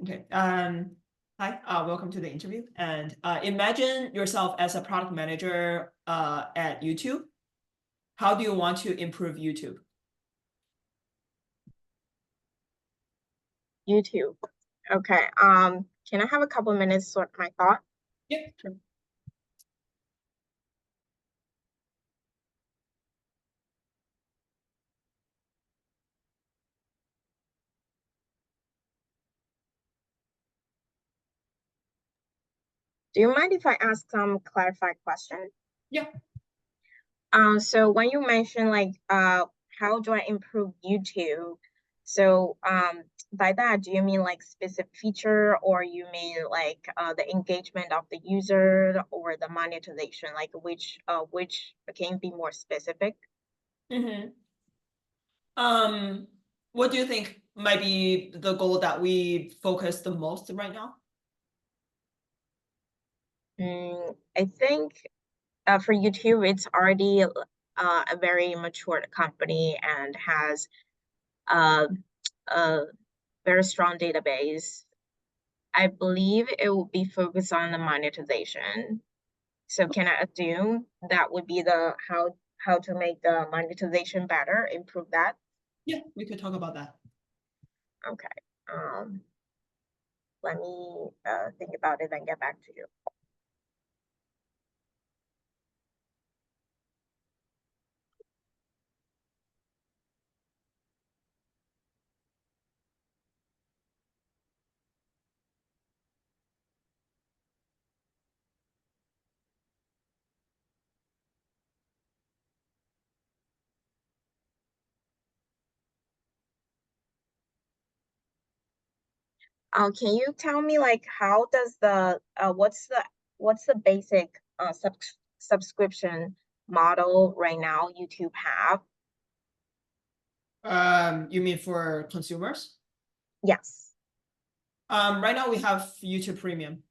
Okay. Hi. Welcome to the interview. And imagine yourself as a product manager at YouTube. How do you want to improve YouTube? YouTube. Okay. Can I have a couple minutes to sort my thought? Yeah, sure. Do you mind if I ask some clarified question? Yeah. So when you mention how do I improve YouTube? So by that, do you mean like specific feature, or you mean like the engagement of the user or the monetization? Like which can you be more specific? hmm Um, what do you think might be the goal that we focus the most right now? I think for YouTube, it's already a very matured company and has uh, a very strong database. I believe it will be focused on the monetization. So can I assume that would be the how to make the monetization better, improve that? Yeah, we could talk about that. Okay. Um, Let me think about it and get back to you. Can you tell me like how does the what's the basic subscription model right now YouTube have? You mean for consumers? Yes, Right now we have YouTube Premium.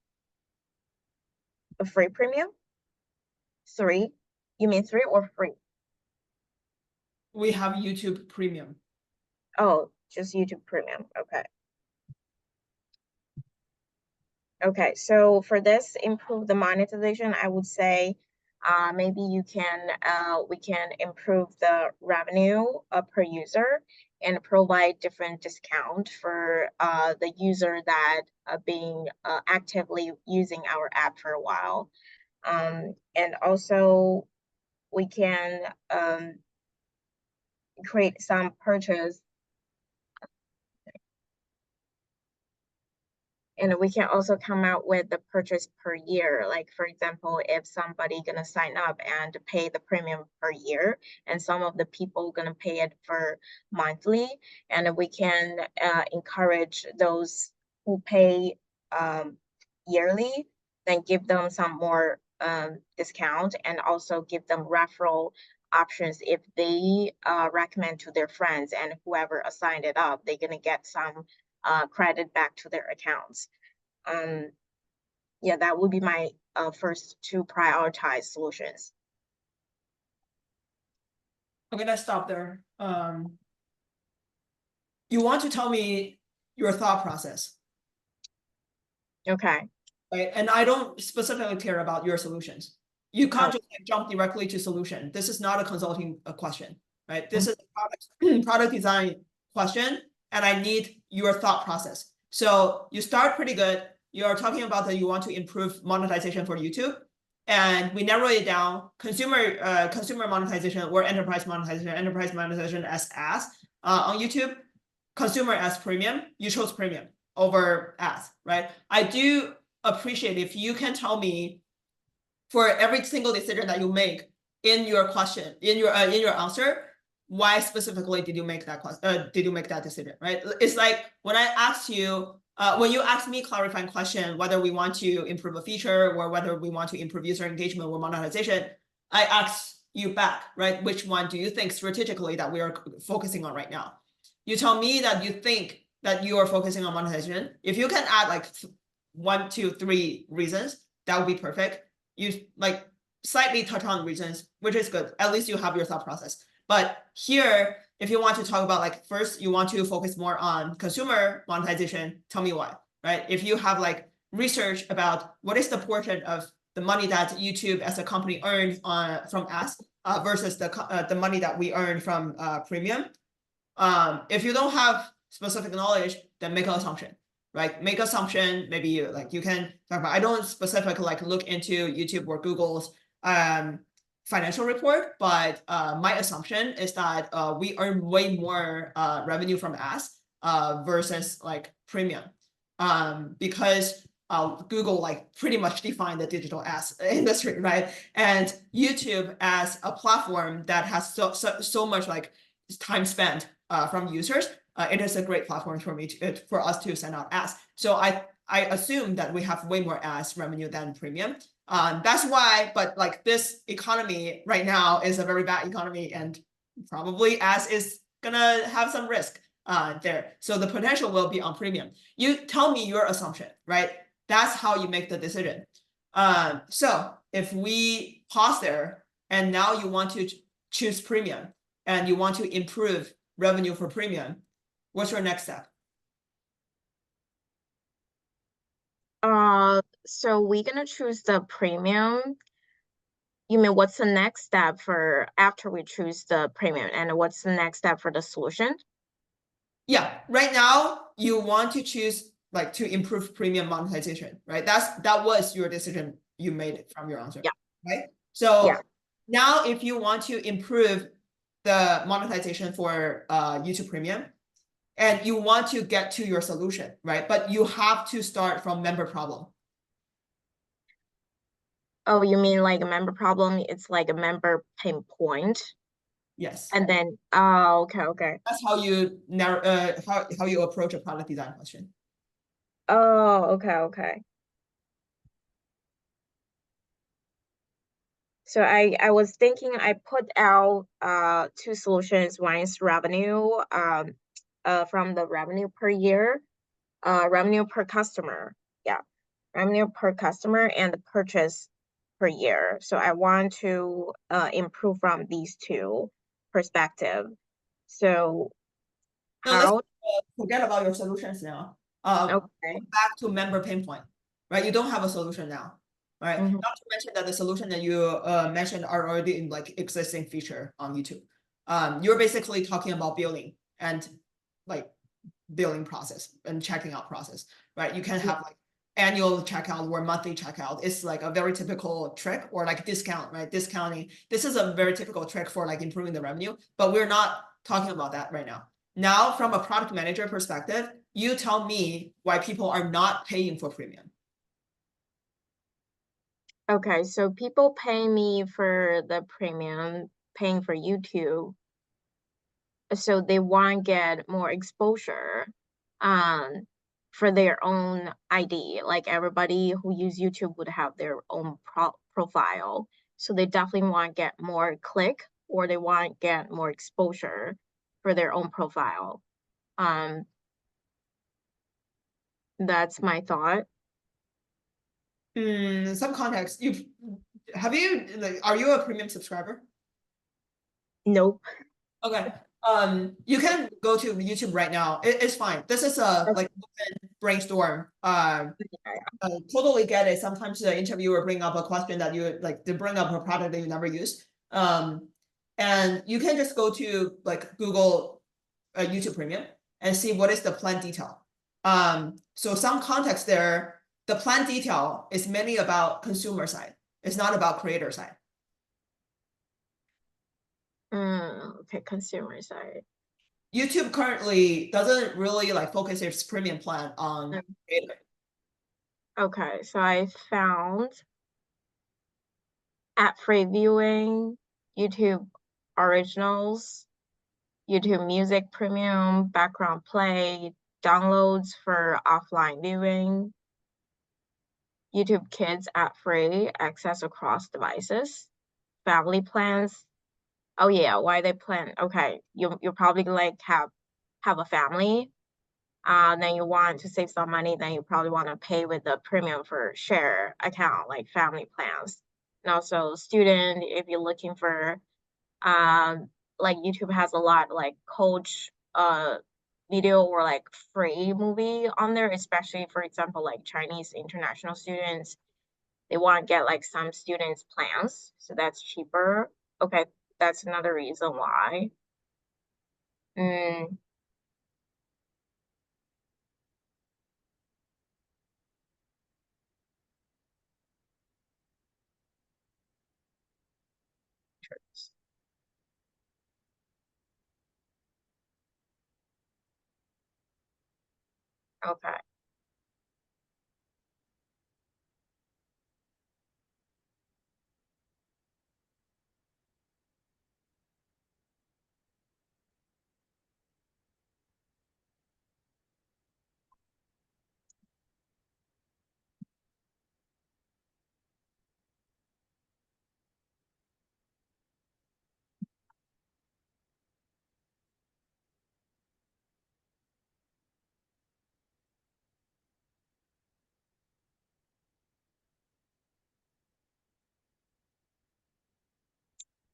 a free premium? Three? You mean three or free? We have YouTube Premium. Oh, just YouTube premium. Okay. Okay, so for this improve the monetization, I would say maybe we can improve the revenue per user and provide different discount for the user that being actively using our app for a while. And also we can create some purchase. And we can also come out with the purchase per year. Like for example, if somebody gonna sign up and pay the premium per year, and some of the people gonna pay it for monthly, and we can encourage those who pay yearly, then give them some more discount, and also give them referral options if they recommend to their friends, and whoever assigned it up, they're gonna get some credit back to their accounts. Um, yeah, that would be my first two prioritized solutions. Okay, let's stop there. You want to tell me your thought process, Okay. right? And I don't specifically care about your solutions. You can't Oh, just like, jump directly to solution. This is not a consulting question, right? This mhm. is a product design question, and I need your thought process. So you start pretty good. You're talking about that you want to improve monetization for YouTube, and we narrow it down: consumer monetization or enterprise monetization. Enterprise monetization as ads on YouTube, consumer as premium. You chose premium over ads, right? I do appreciate if you can tell me for every single decision that you make in your question, in your answer, why specifically did you make that did you make that decision, right? It's like when I asked you, when you asked me clarifying question whether we want to improve a feature or whether we want to improve user engagement or monetization, I asked you back, right? Which one do you think strategically that we are focusing on right now? You tell me that you think that you are focusing on monetization. If you can add like 1, 2, 3 reasons, that would be perfect. You like slightly touch on reasons, which is good. At least you have your thought process. But here, if you want to talk about like first, you want to focus more on consumer monetization, tell me why. right? If you have like research about what is the portion of the money that YouTube as a company earns from ads versus the money that we earn from premium. If you don't have specific knowledge, then make an assumption, right? Make assumption. Maybe you can talk about. I don't specifically like look into YouTube or Google's financial report, but my assumption is that we earn way more revenue from ads versus like premium, because Google like pretty much defined the digital ads industry, right? And YouTube as a platform that has so much like time spent from users, it is a great platform for us to send out ads. So I assume that we have way more ads revenue than premium. That's why, but like this economy right now is a very bad economy, and probably ads is gonna have some risk there. So the potential will be on premium. You tell me your assumption, right? That's how you make the decision. So if we pause there and now you want to choose premium and you want to improve revenue for premium, what's your next step? So we're gonna choose the premium. You mean what's the next step for after we choose the premium, and what's the next step for the solution? Yeah, right now you want to choose like to improve premium monetization, right? That was your decision you made from your answer, Yeah. right? So Yeah. now if you want to improve the monetization for YouTube Premium, and you want to get to your solution, right? But you have to start from member problem. Oh, you mean like a member problem? It's like a member pain point. Yes. And then, oh, okay. That's how you how you approach a product design question. Oh, okay. So I was thinking I put out two solutions. One is revenue from the revenue per year, revenue per customer. Yeah, revenue per customer and the purchase per year. So I want to improve from these two perspective. So Now let's how? forget about your solutions now. Okay. Back to member pain point, right? You don't have a solution now, right? Mhm. Not to mention that the solution that you mentioned are already in like existing feature on YouTube. You're basically talking about billing and like billing process and checking out process, right? You can have like annual checkout or monthly checkout. It's like a very typical trick, or like discount, right? Discounting. This is a very typical trick for like improving the revenue, but we're not talking about that right now. Now, from a product manager perspective, you tell me why people are not paying for premium. Okay, so people pay me for the premium, paying for YouTube, so they want to get more exposure um for their own ID. Like everybody who use YouTube would have their own profile. So they definitely want to get more click, or they want to get more exposure for their own profile. Um, that's my thought. Some context. Are you a premium subscriber? Nope. Okay. You can go to YouTube right now. It's fine. This is a like open brainstorm. Totally get it. Sometimes the interviewer bring up a question that you like to bring up a product that you never use. And you can just go to like Google YouTube Premium and see what is the plan detail. So some context there. The plan detail is mainly about consumer side. It's not about creator side. Okay, consumer side. YouTube currently doesn't really like focus its premium plan on creator. Okay, so I found ad-free viewing, YouTube originals, YouTube Music Premium, background play, downloads for offline viewing, YouTube Kids ad-free, access across devices, family plans. Oh yeah, why they plan? Okay, you probably like have a family, then you want to save some money, then you probably want to pay with the premium for share account, like family plans. And also student, if you're looking for like YouTube has a lot like coach video or like free movie on there, especially for example, like Chinese international students. They want to get like some students plans, so that's cheaper. Okay, that's another reason why. Mm, okay.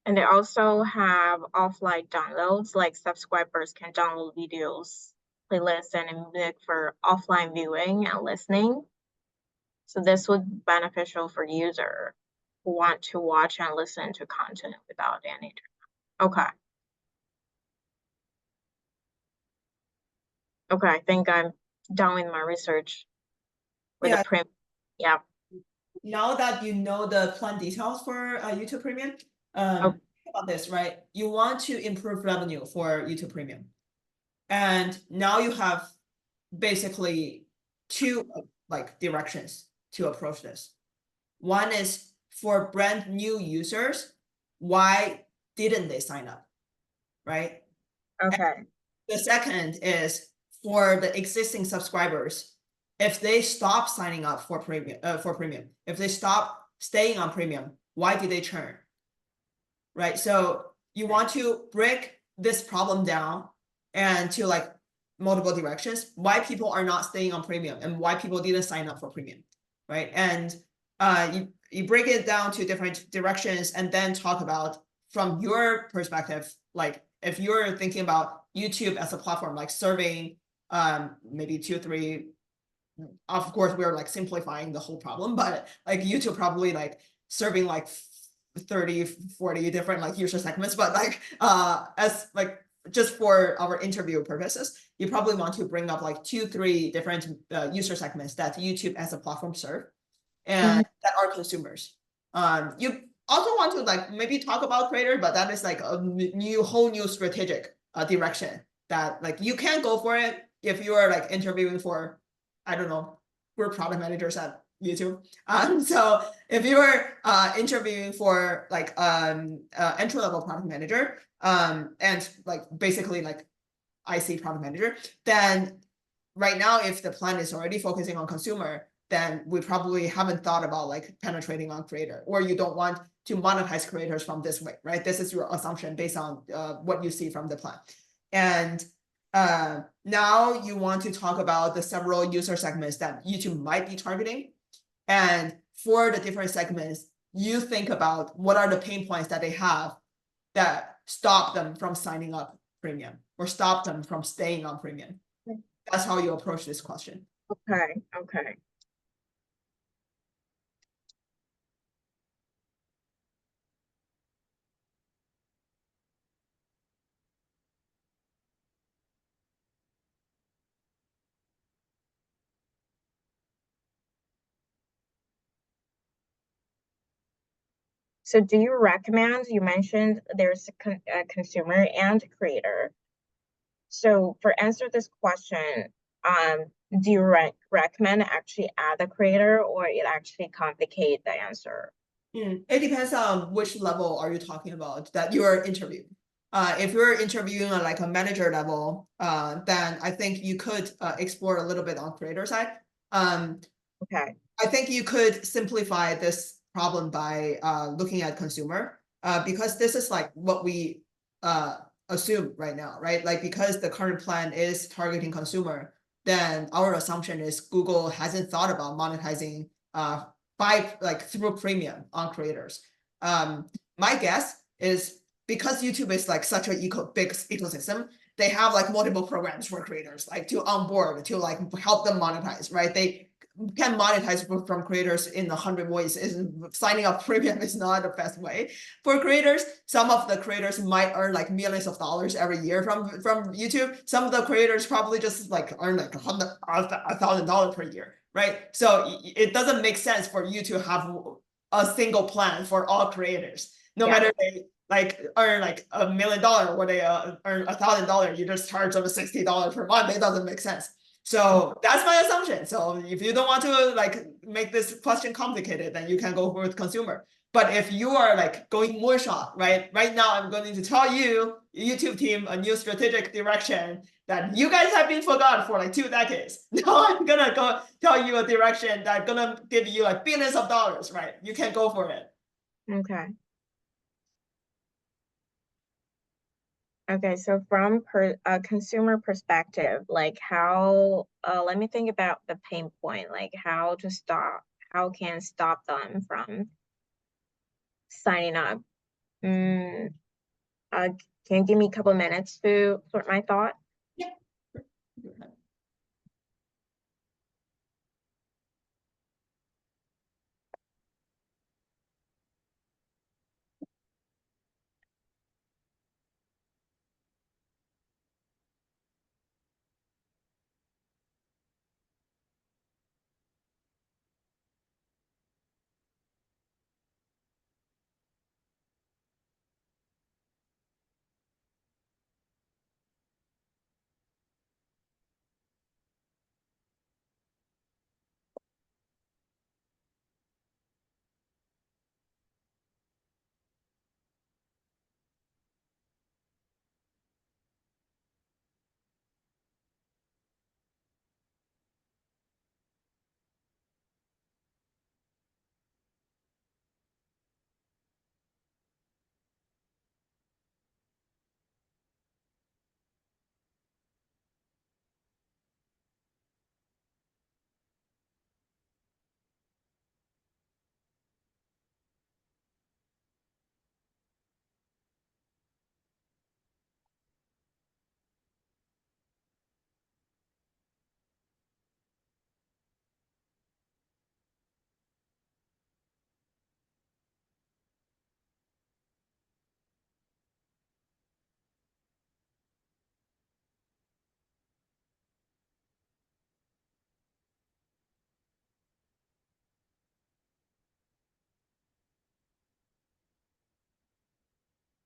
And they also have offline downloads, like subscribers can download videos, playlists, and music for offline viewing and listening. So this would be beneficial for user who want to watch and listen to content without any internet. Okay. Okay, I think I'm done with my research with the print. Yeah. Now that you know the plan details for YouTube Premium, think about this, right? You want to improve revenue for YouTube Premium. And now you have basically two like directions to approach this. One is for brand new users, why didn't they sign up? Right? Okay. And the second is for the existing subscribers, if they stop signing up for premium, if they stop staying on premium, why did they churn? Right. So you want to break this problem down and to like multiple directions, why people are not staying on premium and why people didn't sign up for premium. Right. And you break it down to different directions and then talk about from your perspective, like if you're thinking about YouTube as a platform, like serving maybe 2 or 3, of course we're like simplifying the whole problem, but like YouTube probably like serving like 30, 40 different like user segments, but like as like just for our interview purposes, you probably want to bring up like 2, 3 different user segments that YouTube as a platform serve and that are consumers. You also want to like maybe talk about creators, but that is like a whole new strategic direction that like you can go for it if you are like interviewing for, I don't know, we're product managers at YouTube. So if you were interviewing for like entry level product manager and like basically like IC product manager, then right now if the plan is already focusing on consumer, then we probably haven't thought about like penetrating on creator, or you don't want to monetize creators from this way, right? This is your assumption based on what you see from the plan. And now you want to talk about the several user segments that YouTube might be targeting. And for the different segments, you think about what are the pain points that they have that stop them from signing up premium or stop them from staying on premium. That's how you approach this question. Okay. Okay. So do you recommend, you mentioned there's a consumer and creator. So for answer this question, do you recommend actually add a creator or it actually complicate the answer? It depends on which level are you talking about that you are interviewing. If you're interviewing at like a manager level, then I think you could explore a little bit on creator side. Okay. I think you could simplify this problem by looking at consumer, because this is like what we assume right now, right? Like because the current plan is targeting consumer, then our assumption is Google hasn't thought about monetizing by like through premium on creators. My guess is because YouTube is like such a big ecosystem, they have like multiple programs for creators, like to onboard, to like help them monetize, right? They can monetize from creators in 100 ways. Signing up premium is not the best way for creators. Some of the creators might earn like millions of dollars every year from YouTube. Some of the creators probably just like earn like $1,000 per year, right? So it doesn't make sense for you to have a single plan for all creators, no matter they like earn like $1 million or they earn $1,000. You just charge them $60 per month. It doesn't make sense. So that's my assumption. So if you don't want to like make this question complicated, then you can go with consumer. But if you are like going moonshot, right? Right now, I'm going to tell you, YouTube team, a new strategic direction that you guys have been forgotten for like 2 decades. Now I'm gonna go tell you a direction that's gonna give you like billions of dollars, right? You can go for it. Okay. Okay, so from a consumer perspective, like how, let me think about the pain point, like how can stop them from signing up. Can you give me a couple minutes to sort my thought? Yeah.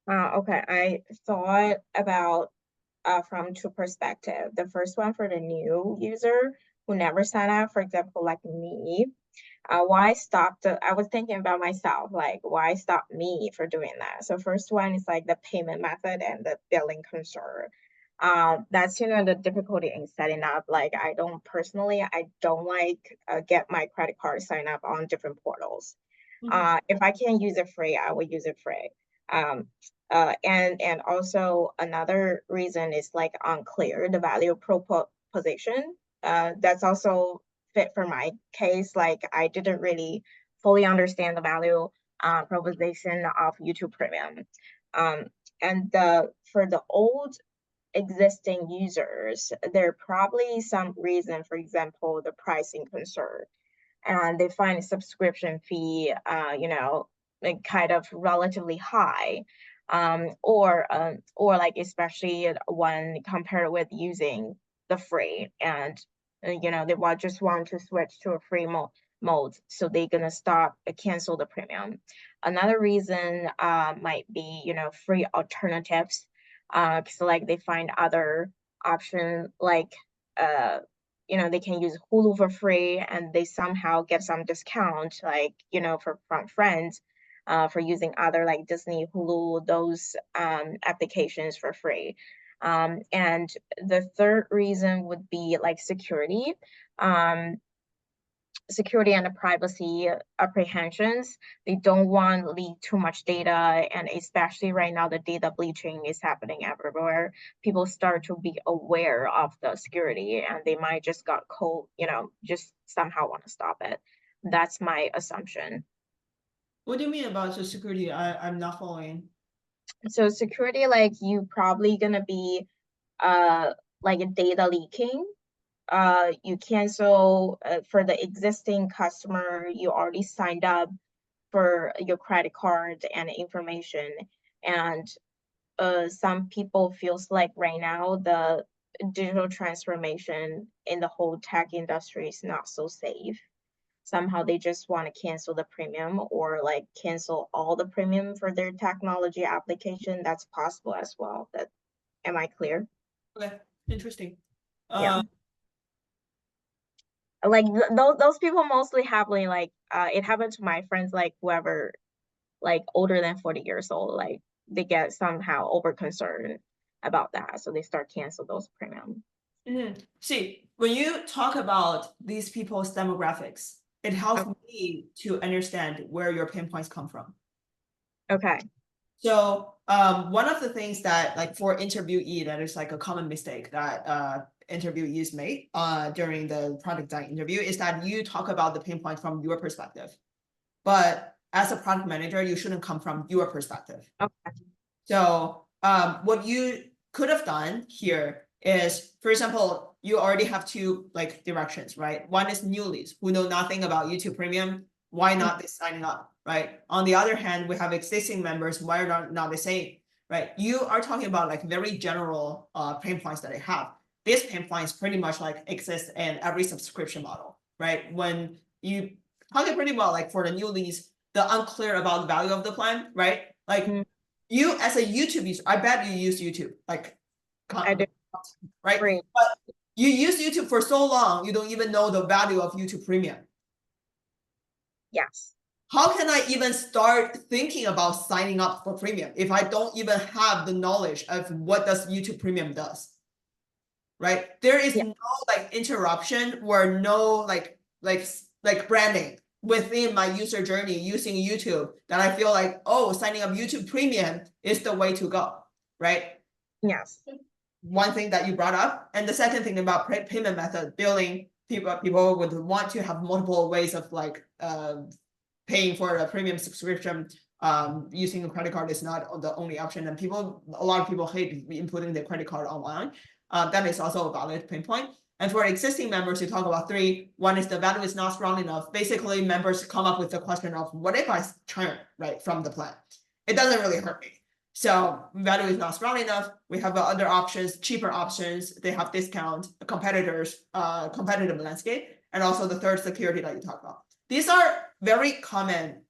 Okay, I thought about from two perspectives. The first one for the new user who never signed up, for example, like me. Why stop I was thinking about myself, like why stop me for doing that? So first one is like the payment method and the billing concern. That's the difficulty in setting up. Like I don't like get my credit card signed up on different portals. If I can use it free, I will use it free. And also another reason is like unclear the value proposition. That's also fit for my case. Like I didn't really fully understand the value proposition of YouTube Premium. And for the old existing users, there probably some reason, for example, the pricing concern, and they find a subscription fee, like kind of relatively high, or like especially when compared with using the free, and they just want to switch to a free mode, so they're gonna stop cancel the premium. Another reason might be free alternatives, so like they find other option like they can use Hulu for free and they somehow get some discount, like, from friends, for using other like Disney, Hulu, those applications for free. And the third reason would be like security. Security and the privacy apprehensions. They don't want to leak too much data, and especially right now the data bleaching is happening everywhere. People start to be aware of the security and they might just got cold, just somehow want to stop it. That's my assumption. What do you mean about the security? I'm not following. So security, like you probably gonna be like data leaking. You cancel for the existing customer, you already signed up for your credit card and information. And some people feels like right now the digital transformation in the whole tech industry is not so safe. Somehow they just want to cancel the premium or like cancel all the premium for their technology application. That's possible as well. That am I clear? Okay, interesting. Yeah. Like those people mostly happily like it happened to my friends, like whoever like older than 40 years old, like they get somehow over concerned about that, so they start cancel those premium. See, when you talk about these people's demographics, it helps Okay. me to understand where your pain points come from. Okay. So one of the things that like for interviewee, that is like a common mistake that interviewees make during the product design interview is that you talk about the pain point from your perspective. But as a product manager, you shouldn't come from your perspective. Okay. So what you could have done here is, for example, you already have two like directions, right? One is new leads who know nothing about YouTube Premium. Why not they signing up, right? On the other hand, we have existing members. Why are not they saying, right? You are talking about like very general pain points that I have. This pain points pretty much like exist in every subscription model, right? When you talk it pretty well, like for the new leads, the unclear about the value of the plan, right? Like you as a YouTube user, I bet you use YouTube, like, I do. right? Great. But you use YouTube for so long, you don't even know the value of YouTube Premium. Yes. How can I even start thinking about signing up for Premium if I don't even have the knowledge of what does YouTube Premium does? Right? There is no like interruption or no like branding within my user journey using YouTube that I feel like, oh, signing up YouTube Premium is the way to go, right? Yes. One thing that you brought up, and the second thing about payment method, billing, people would want to have multiple ways of like paying for a premium subscription. Using a credit card is not the only option, and a lot of people hate inputting their credit card online. That is also a valid pain point. And for existing members, you talk about three. One is the value is not strong enough. Basically, members come up with the question of, what if I churn, right, from the plan? It doesn't really hurt me. So value is not strong enough. We have other options, cheaper options. They have discount, competitors, competitive landscape, and also the third, security that you talk about. These are very common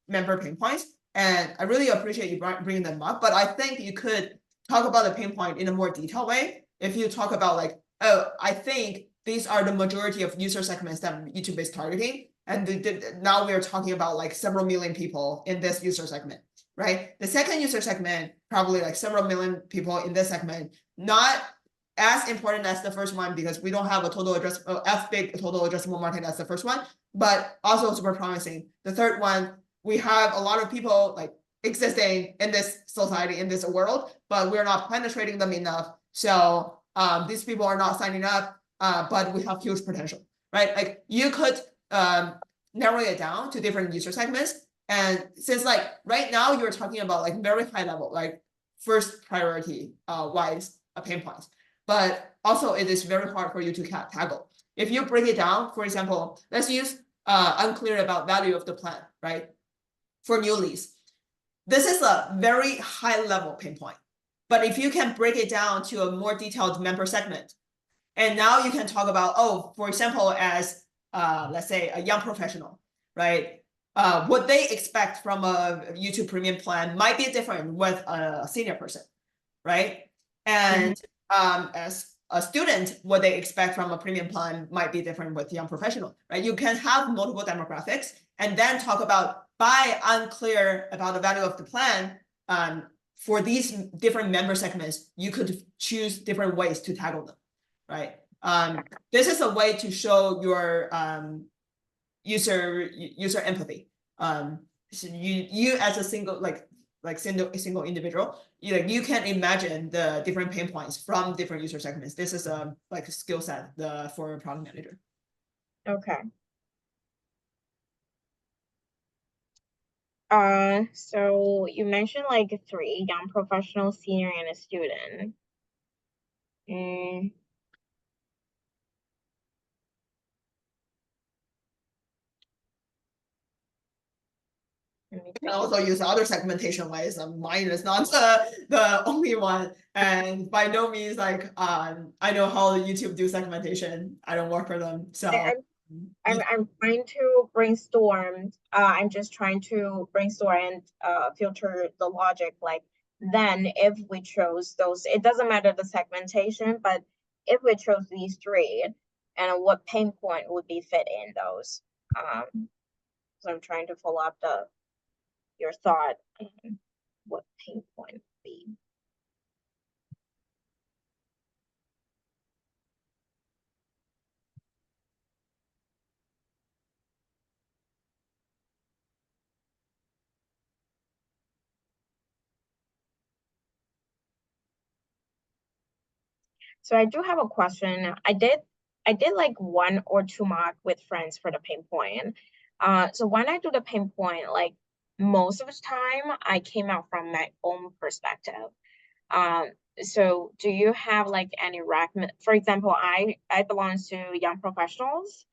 member pain points, and I really appreciate you bringing them up. But I think you could talk about the pain point in a more detailed way. If you talk about like, oh, I think these are the majority of user segments that YouTube is targeting, and now we are talking about like several million people in this user segment, right? The second user segment, probably like several million people in this segment, not as important as the first one because we don't have a total addressable, as big a total addressable market as the first one, but also super promising. The third one, we have a lot of people like existing in this society, in this world, but we're not penetrating them enough. So these people are not signing up, but we have huge potential, right? Like you could narrow it down to different user segments. And since like right now you're talking about like very high level, like first priority wise pain points, but also it is very hard for you to tackle. If you break it down, for example, let's use unclear about value of the plan, right? For new leads, this is a very high level pain point. But if you can break it down to a more detailed member segment, and now you can talk about, oh, for example, as let's say a young professional, right? What they expect from a YouTube Premium plan might be different with a senior person, right? And as a student, what they expect from a premium plan might be different with young professional, right? You can have multiple demographics and then talk about, by unclear about the value of the plan, for these different member segments, you could choose different ways to tackle them, right? This is a way to show your user empathy. So you as a single individual, you can imagine the different pain points from different user segments. This is a like a skill set for a product manager. Okay. So you mentioned like three: young professional, senior, and a student. Mm. Let me You can think also about- use other segmentation ways. Mine is not the only one, and by no means like I know how YouTube do segmentation. I don't work for them, so I'm trying to brainstorm. I'm just trying to brainstorm and filter the logic. Like then, if we chose those, it doesn't matter the segmentation, but if we chose these three, and what pain point would be fit in those? So I'm trying to follow up your thought. What pain point would be? So I do have a question. I did like 1 or 2 mock with friends for the pain point. So when I do the pain point, like most of the time I came out from my own perspective. Um, so do you have like any recommend, for example, I belong to young professionals,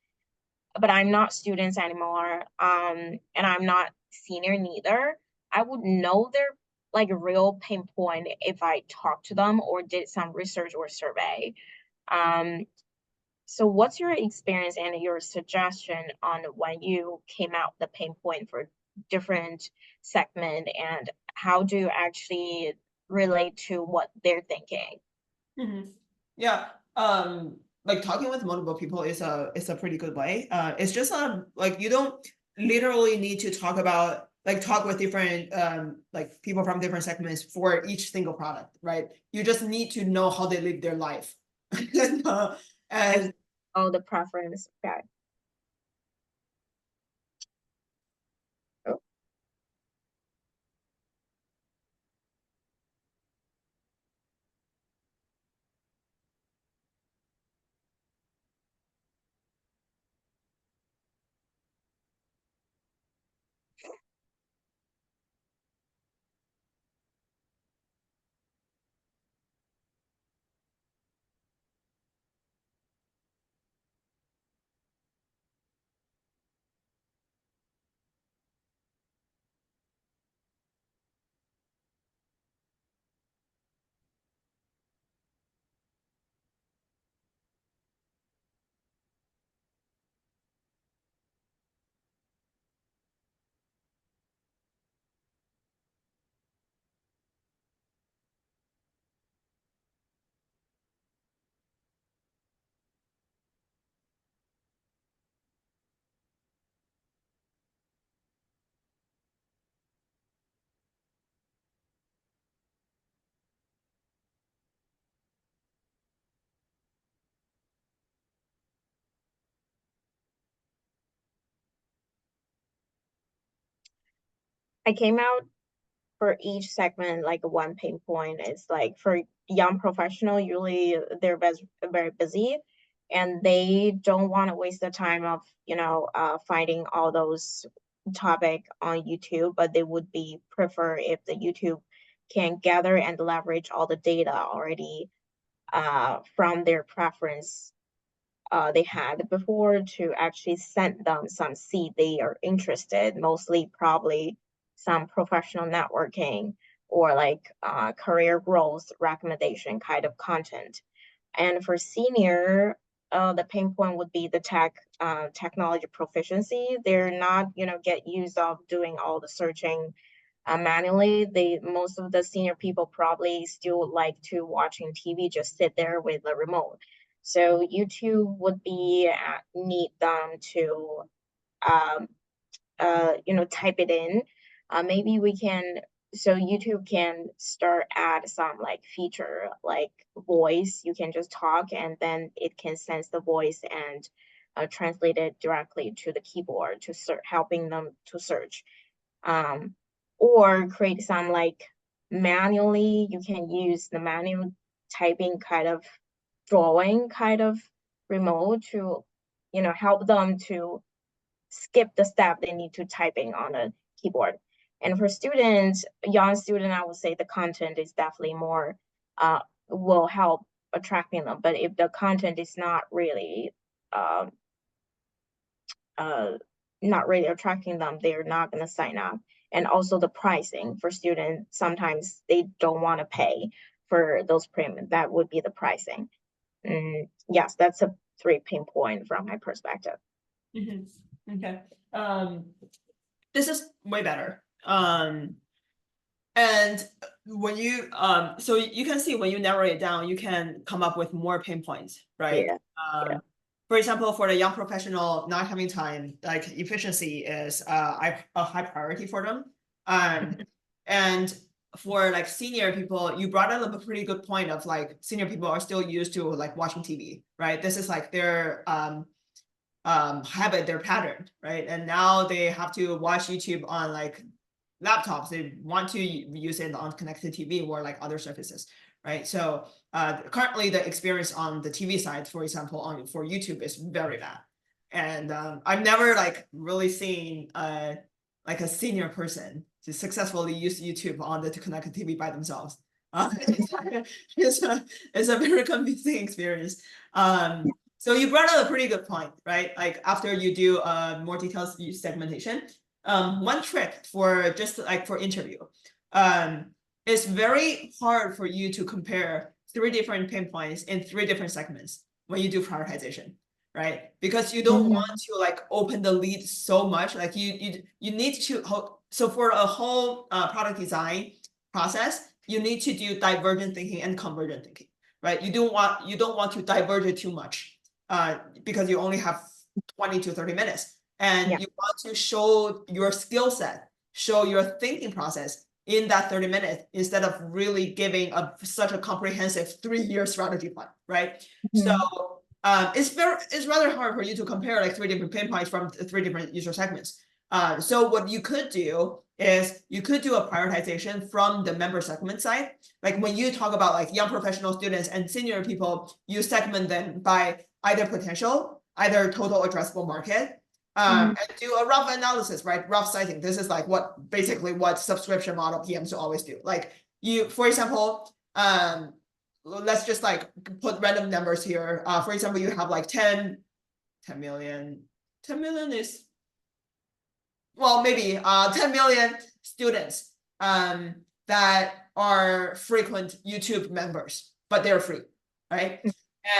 but I'm not students anymore. And I'm not senior neither. I would know their like real pain point if I talked to them or did some research or survey. Um, so what's your experience and your suggestion on when you came out the pain point for different segment and how do you actually relate to what they're thinking? Yeah. Like talking with multiple people is a pretty good way. It's just like you don't literally need to talk with different like people from different segments for each single product, right? You just need to know how they live their life. And Oh, the preference. Okay. Oh, I came out for each segment like one pain point. It's like for young professional, usually they're very busy and they don't want to waste the time of, finding all those topic on YouTube, but they would be prefer if the YouTube can gather and leverage all the data already from their preference they had before to actually send them some seed they are interested, mostly probably some professional networking or like career growth recommendation kind of content. And for senior, the pain point would be the technology proficiency. They're not, get used of doing all the searching manually. Most of the senior people probably still like to watching TV, just sit there with the remote. So YouTube would be need them to um, type it in. Maybe we can, so YouTube can start add some like feature like voice. You can just talk and then it can sense the voice and translate it directly to the keyboard to search, helping them to search. Um, or create some like manually, you can use the manual typing kind of drawing kind of remote to, help them to skip the step they need to typing on a keyboard. And for students, young student, I would say the content is definitely more will help attracting them. But if the content is not really attracting them, they're not going to sign up. And also the pricing for students, sometimes they don't want to pay for those premium. That would be the pricing. Yes, that's a 3 pinpoint from my perspective. Okay. This is way better. And when you so you can see when you narrow it down, you can come up with more pinpoints, right? Yeah. For example, for the young professional not having time, like efficiency is a high priority for them. And for like senior people, you brought up a pretty good point of like senior people are still used to like watching TV, right? This is like their habit, their pattern, right? And now they have to watch YouTube on like laptops. They want to use it on connected TV or like other surfaces, right? So currently the experience on the TV side, for example, for YouTube is very bad. And I've never like really seen like a senior person to successfully use YouTube on the connected TV by themselves. It's a very confusing experience. So you brought up a pretty good point, right? Like after you do more detailed segmentation, one trick for just like for interview, it's very hard for you to compare 3 different pinpoints in 3 different segments when you do prioritization, right? Because you don't want to like open the lead so much. Like you need to so for a whole product design process, you need to do divergent thinking and convergent thinking, right? You don't want to diverge it too much because you only have 20 to 30 minutes. And you want to show your skill set, show your thinking process in that 30 minutes instead of really giving such a comprehensive 3-year strategy plan, right? So it's rather hard for you to compare like 3 different pinpoints from 3 different user segments. So what you could do is you could do a prioritization from the member segment side. Like when you talk about like young professional students and senior people, you segment them by either potential, either total addressable market, and do a rough analysis, right? Rough sizing. This is like basically what subscription model PMs always do. Like you, for example, let's just like put random numbers here. For example, you have like 10 million. 10 million is, well, maybe 10 million students that are frequent YouTube members, but they're free, right?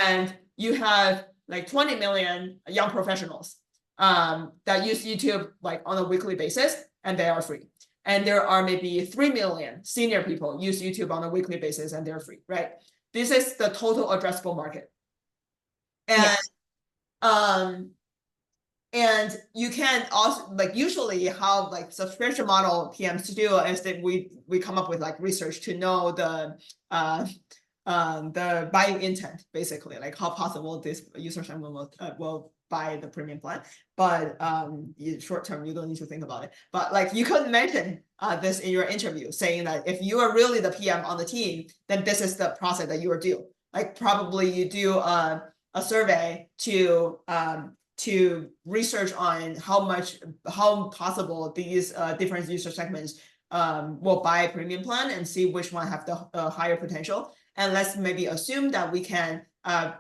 And you have like 20 million young professionals that use YouTube like on a weekly basis, and they are free. And there are maybe 3 million senior people use YouTube on a weekly basis, and they're free, right? This is the total addressable market. And and you can also like usually how like subscription model PMs do is that we come up with like research to know the buying intent, basically, like how possible this user segment will buy the premium plan. But short term, you don't need to think about it. But like you could mention this in your interview, saying that if you are really the PM on the team, then this is the process that you are due. Like probably you do a survey to research on how possible these different user segments will buy a premium plan and see which one have the higher potential. And let's maybe assume that we can,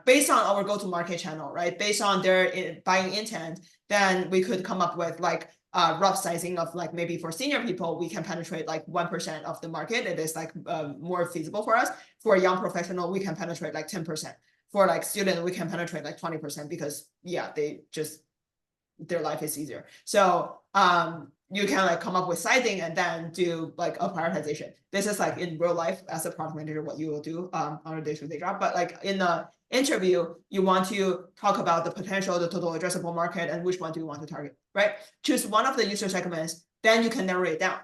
based on our go-to-market channel, right? Based on their buying intent, then we could come up with like rough sizing of like maybe for senior people, we can penetrate like 1% of the market. It is like more feasible for us. For a young professional, we can penetrate like 10%. For like student, we can penetrate like 20% because their life is easier. So you can like come up with sizing and then do like a prioritization. This is like in real life as a product manager, what you will do on a day-to-day job. But like in the interview, you want to talk about the potential, the total addressable market, and which one do you want to target, right? Choose one of the user segments, then you can narrow it down.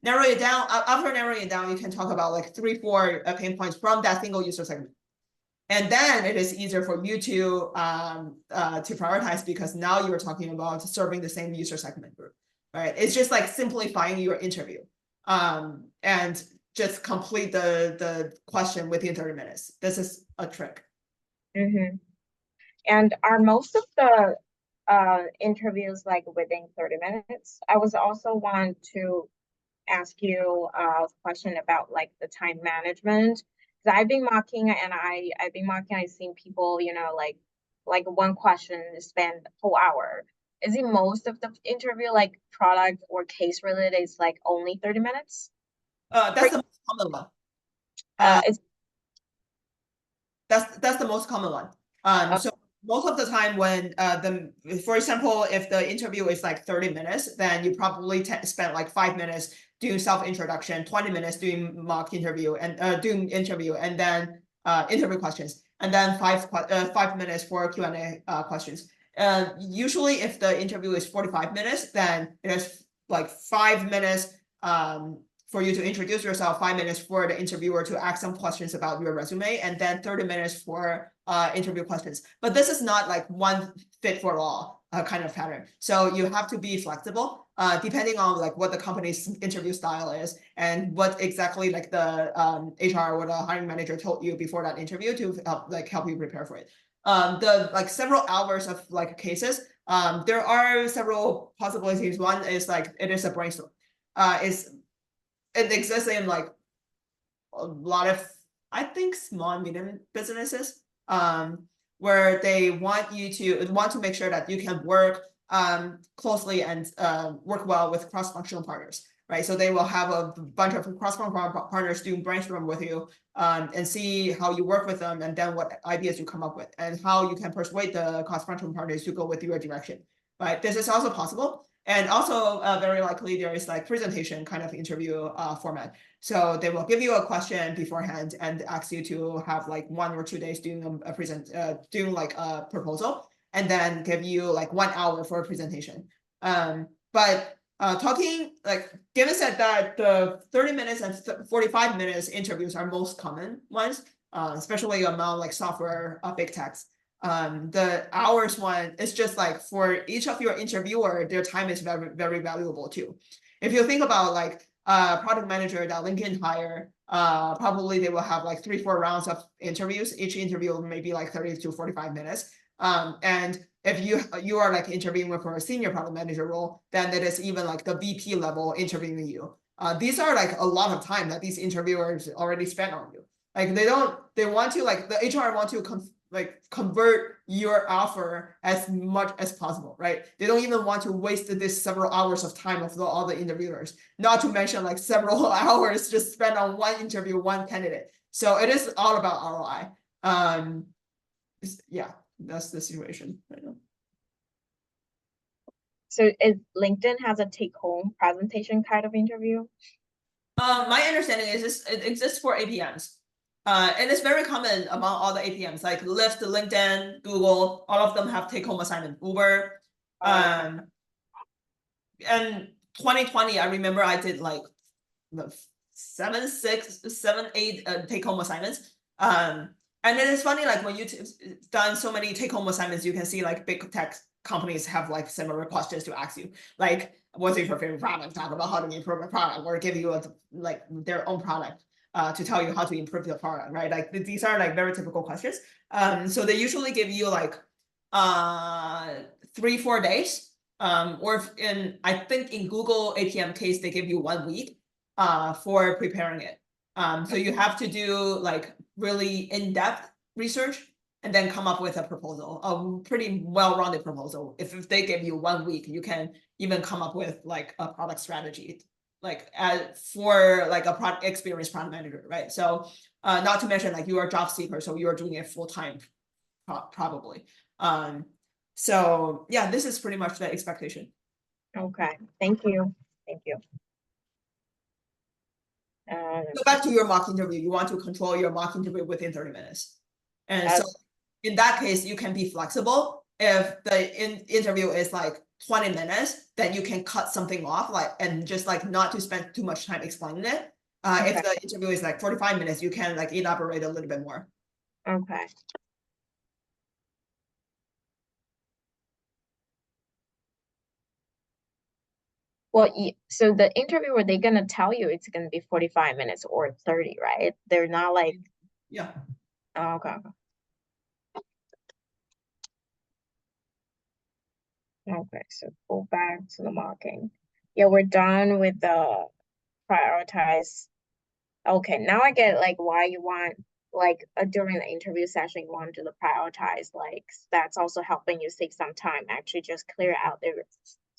After narrowing it down, you can talk about like 3-4 pain points from that single user segment. And then it is easier for you to prioritize because now you're talking about serving the same user segment group, right? It's just like simplifying your interview and just complete the question within 30 minutes. This is a trick. And are most of the interviews like within 30 minutes? I was also want to ask you a question about like the time management. 'cause I've been mocking and I've seen people, you know, like one question spend a whole hour. Is it most of the interview like product or case related is like only 30 minutes? That's the most common one. It's That's the most common one. So most of the time when for example, if the interview is like 30 minutes, then you probably spend like 5 minutes doing self-introduction, 20 minutes doing mock interview and doing interview, and then interview questions, and then 5 minutes for Q&A questions. Usually if the interview is 45 minutes, then it is like 5 minutes for you to introduce yourself, 5 minutes for the interviewer to ask some questions about your resume, and then 30 minutes for interview questions. But this is not like one fit for all kind of pattern. So you have to be flexible depending on like what the company's interview style is and what exactly like the HR or the hiring manager told you before that interview to help you prepare for it. The like several hours of like cases, there are several possibilities. One is like it is a brainstorm. It exists in like a lot of, I think, small and medium businesses, where they want to make sure that you can work closely and work well with cross-functional partners, right? So they will have a bunch of cross-functional partners doing brainstorm with you and see how you work with them, and then what ideas you come up with and how you can persuade the cross-functional partners to go with your direction, right? This is also possible. And also very likely there is like presentation kind of interview format. So they will give you a question beforehand and ask you to have like 1 or 2 days doing doing like a proposal, and then give you like 1 hour for a presentation. But talking like, given said that the 30 minutes and 45 minutes interviews are most common ones, especially among like software big techs. The hours one is just like for each of your interviewer, their time is very, very valuable too. If you think about like product manager that LinkedIn hire, probably they will have like 3-4 rounds of interviews. Each interview may be like 30 to 45 minutes. And if you are like interviewing for a senior product manager role, then it is even like the VP level interviewing you. These are like a lot of time that these interviewers already spent on you. Like they want to like the HR want to convert your offer as much as possible, right? They don't even want to waste this several hours of time of all the interviewers, not to mention like several hours just spent on one interview, one candidate. So it is all about ROI. Yeah, that's the situation right now. So is LinkedIn has a take-home presentation kind of interview? My understanding is it exists for APMs. And it's very common among all the APMs, like Lyft, LinkedIn, Google, all of them have take-home assignment. Uber. And 2020, I remember I did like 7, 8 take-home assignments. And it is funny, like when you done so many take-home assignments, you can see like big tech companies have like similar questions to ask you, like what's your favorite product? Talk about how to improve a product, or give you like their own product to tell you how to improve the product, right? Like these are like very typical questions. So they usually give you like 3-4 days, or I think in Google APM case they give you 1 week for preparing it. So you have to do like really in-depth research and then come up with a proposal, a pretty well-rounded proposal. If they give you 1 week, you can even come up with like a product strategy, like for like a product experienced product manager, right? So not to mention like you are a job seeker, so you're doing it full-time probably. So yeah, this is pretty much the expectation. Okay, thank you. Thank you. Go back to your mock interview. You want to control your mock interview within 30 minutes. And so in that case, you can be flexible. If the interview is like 20 minutes, then you can cut something off, like, and just like not to spend too much time explaining it. If the interview is like 45 minutes, you can like elaborate a little bit more. Okay. Well, so the interviewer, they're gonna tell you it's gonna be 45 minutes or 30, right? They're not like, Yeah. oh, okay. Okay, so go back to the mocking. Yeah, we're done with the prioritize. Okay, now I get like why you want like during the interview session, you want to do the prioritize, like that's also helping you save some time, actually just clear out their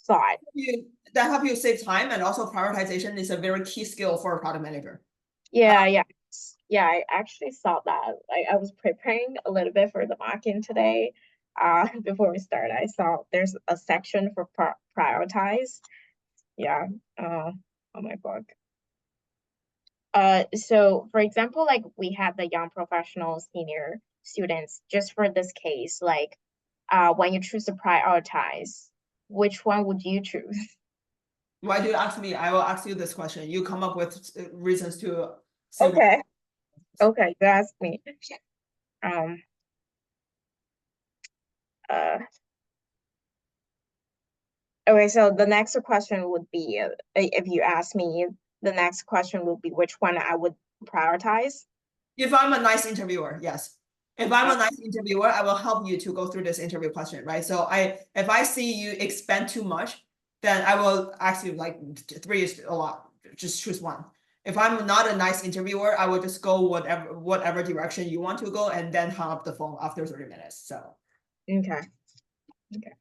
thought. That help you save time, and also prioritization is a very key skill for a product manager. Yeah, I actually saw that. I was preparing a little bit for the marketing today. Before we start, I saw there's a section for prioritize. Yeah, on my book. So for example, like we had the young professionals, senior students, just for this case, like when you choose to prioritize, which one would you choose? Why do you ask me? I will ask you this question. You come up with reasons to say. Okay. Okay, you ask me. Um, uh, okay, so the next question would be, if you ask me, the next question would be which one I would prioritize. If I'm a nice interviewer, yes. If I'm a nice interviewer, I will help you to go through this interview question, right? So if I see you expend too much, then I will ask you like 3 is a lot. Just choose one. If I'm not a nice interviewer, I will just go whatever direction you want to go, and then hang up the phone after 30 minutes. So Okay. Okay.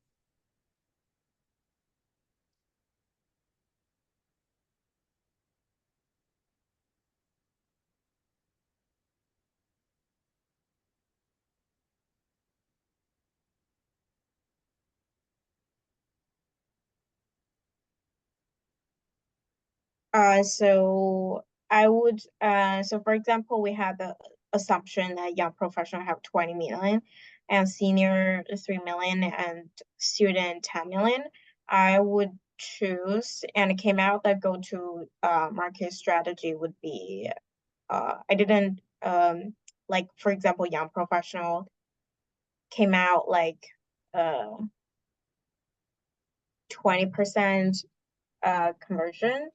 So I would, so for example, we have the assumption that young professional have 20 million and senior 3 million and student 10 million. I would choose, and it came out that go to market strategy would be, I didn't, like, for example, young professional came out like 20% conversion.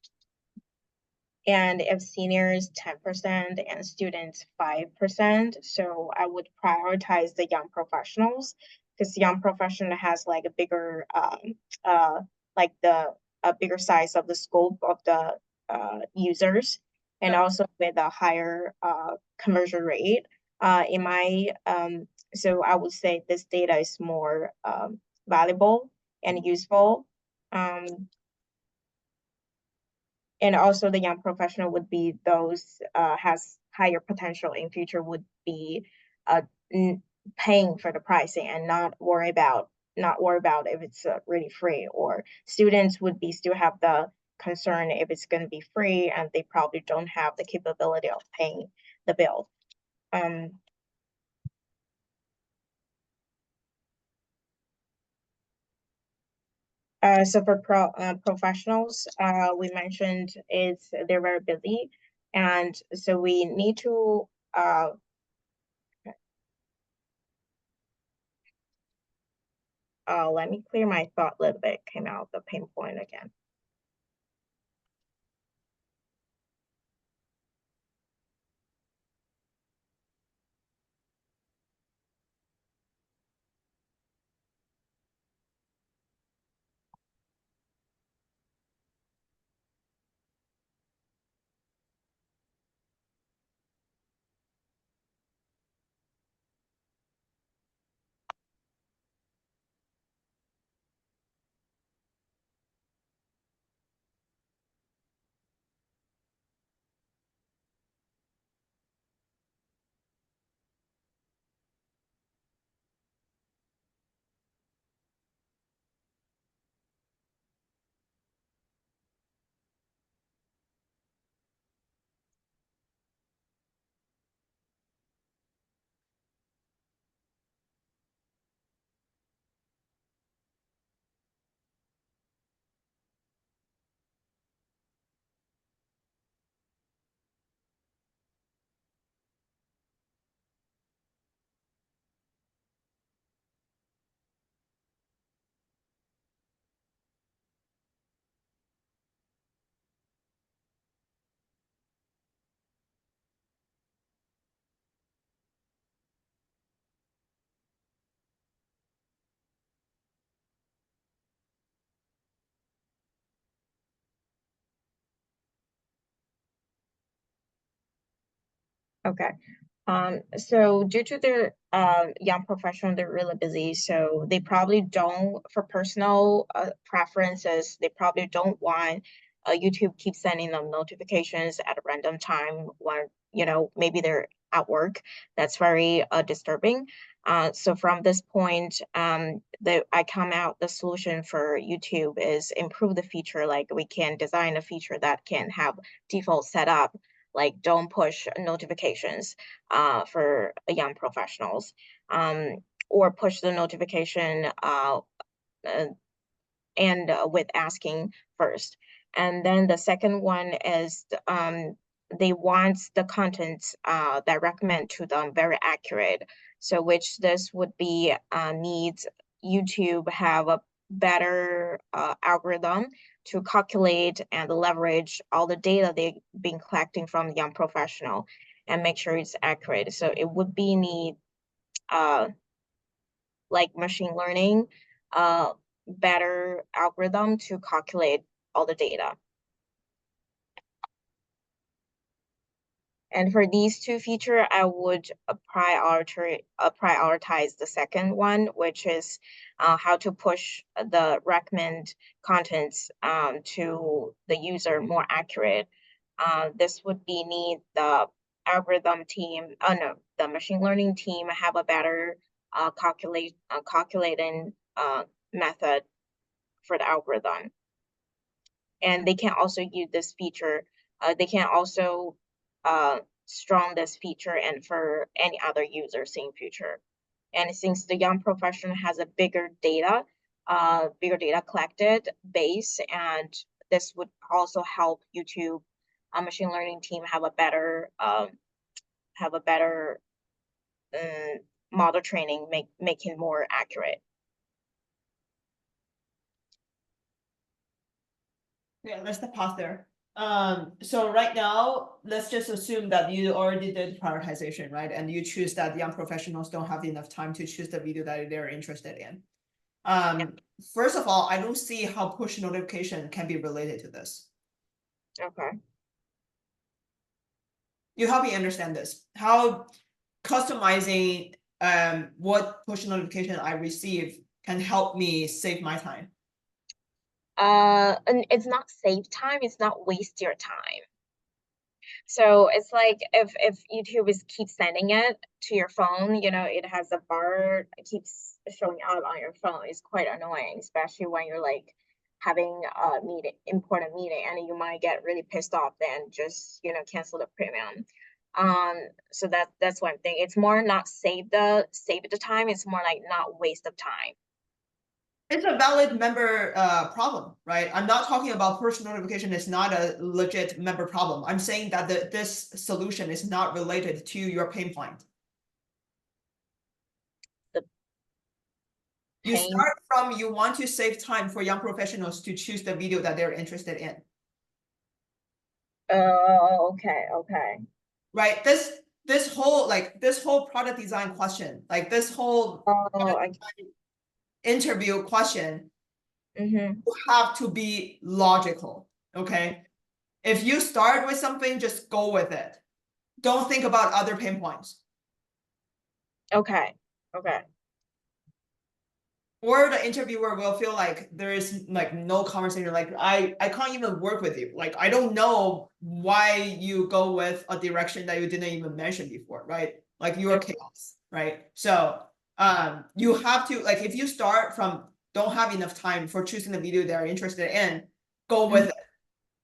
And if seniors 10% and students 5%, so I would prioritize the young professionals because young professional has like a bigger like the a bigger size of the scope of the users, and also with a higher conversion rate. In my So I would say this data is more valuable and useful. Um, and also the young professional would be those has higher potential in future, would be uh, paying for the pricing and not worry about if it's really free, or students would be still have the concern if it's going to be free and they probably don't have the capability of paying the bill. So for professionals, we mentioned they're very busy, and so we need to let me clear my thought a little bit. Came out the pain point again. Okay. So due to their young professional, they're really busy, so they probably don't, for personal preferences, they probably don't want YouTube keep sending them notifications at a random time when, you know, maybe they're at work. That's very disturbing. So from this point, the solution for YouTube is improve the feature. Like we can design a feature that can have default setup, like don't push notifications for young professionals, or push the notification uh, and with asking first. And then the second one is they want the contents that recommend to them very accurate. So which this would be needs YouTube have a better algorithm to calculate and leverage all the data they've been collecting from the young professional and make sure it's accurate. So it would be need uh, like machine learning, better algorithm to calculate all the data. And for these two features, I would prioritize the second one, which is how to push the recommend contents to the user more accurate. This would be need the algorithm team, no, the machine learning team have a better calculating method for the algorithm. And they can also use this feature. They can also strong this feature and for any other users in future. And since the young professional has a bigger data collected base, and this would also help YouTube machine learning team have a better model training, making more accurate. Yeah, let's pause there. So right now, let's just assume that you already did prioritization, right? And you choose that young professionals don't have enough time to choose the video that they're interested in. First of all, I don't see how push notification can be related to this. Okay. You help me understand this. How customizing what push notification I receive can help me save my time. And it's not save time, it's not waste your time. So it's like if YouTube is keep sending it to your phone, you know, it has a bar, it keeps showing up on your phone. It's quite annoying, especially when you're like having a important meeting, and you might get really pissed off then just, you know, cancel the premium. So that's one thing. It's more not save the time, it's more like not waste of time. It's a valid member problem, right? I'm not talking about push notification is not a legit member problem. I'm saying that this solution is not related to your pain point. You start from you want to save time for young professionals to choose the video that they're interested in. Oh, okay, okay. Right. This whole product design question, like this whole interview question, you have to be logical. Okay. If you start with something, just go with it. Don't think about other pain points. Okay. Okay. Or the interviewer will feel like there is like no conversation. Like I can't even work with you. Like I don't know why you go with a direction that you didn't even mention before, right? Like you are chaos, right? So you have to, like, if you start from don't have enough time for choosing the video they're interested in, go with it.